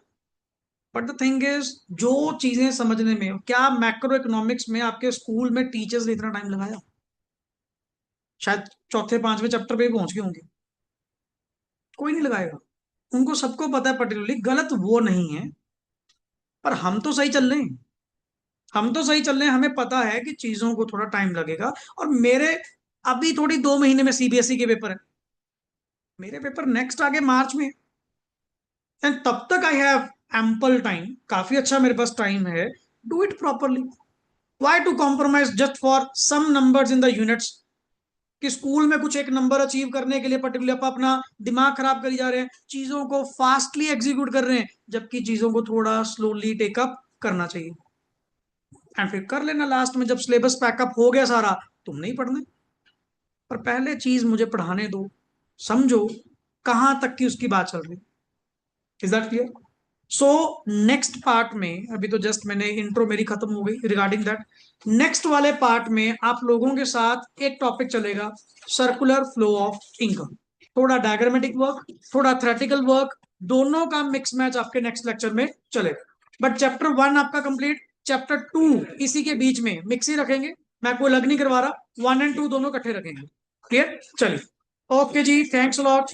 [SPEAKER 1] बट द थिंग इज, जो चीजें समझने में, क्या मैक्रो इकोनॉमिक्स में आपके स्कूल में टीचर्स ने इतना टाइम लगाया, शायद चौथे पांचवें चैप्टर पे ही पहुंच गए होंगे, कोई नहीं लगाएगा। उनको सबको पता है पर्टिकुलरली गलत वो नहीं है, पर हम तो सही चल रहे हैं, हम तो सही चल रहे हैं, हमें पता है कि चीजों को थोड़ा टाइम लगेगा। और मेरे अभी थोड़ी 2 महीने में सीबीएसई के पेपर है, मेरे पेपर नेक्स्ट आगे मार्च में, एंड तब तक आई हैव एम्पल टाइम, काफी अच्छा मेरे पास टाइम है, do it properly. Why to compromise just for some numbers in the units, कि स्कूल में कुछ एक नंबर अचीव करने के लिए पर्टिकुलर आप अपना दिमाग खराब करी जा रहे हैं, चीजों को फास्टली एग्जीक्यूट कर रहे हैं, जबकि चीजों को थोड़ा स्लोली टेकअप करना चाहिए। एंड फिर कर लेना लास्ट में जब सिलेबस पैकअप हो गया सारा, तुम नहीं पढ़ना, पर पहले चीज मुझे पढ़ाने दो, समझो कहां तक की उसकी बात चल रही। Is that clear? So next part में, अभी तो जस्ट मैंने इंट्रो मेरी खत्म हो गई रिगार्डिंग दैट, नेक्स्ट वाले पार्ट में आप लोगों के साथ एक टॉपिक चलेगा, सर्कुलर फ्लो ऑफ इनकम। थोड़ा डायग्रामेटिक वर्क, थोड़ा थ्योरेटिकल वर्क, दोनों का मिक्स मैच आपके नेक्स्ट लेक्चर में चलेगा। बट चैप्टर 1 आपका कंप्लीट, चैप्टर 2 इसी के बीच में मिक्स ही रखेंगे, मैं कोई अलग नहीं करवा रहा, 1 और 2 दोनों इकट्ठे रखेंगे। क्लियर? चलिए, ओके जी, थैंक्स अ लॉट।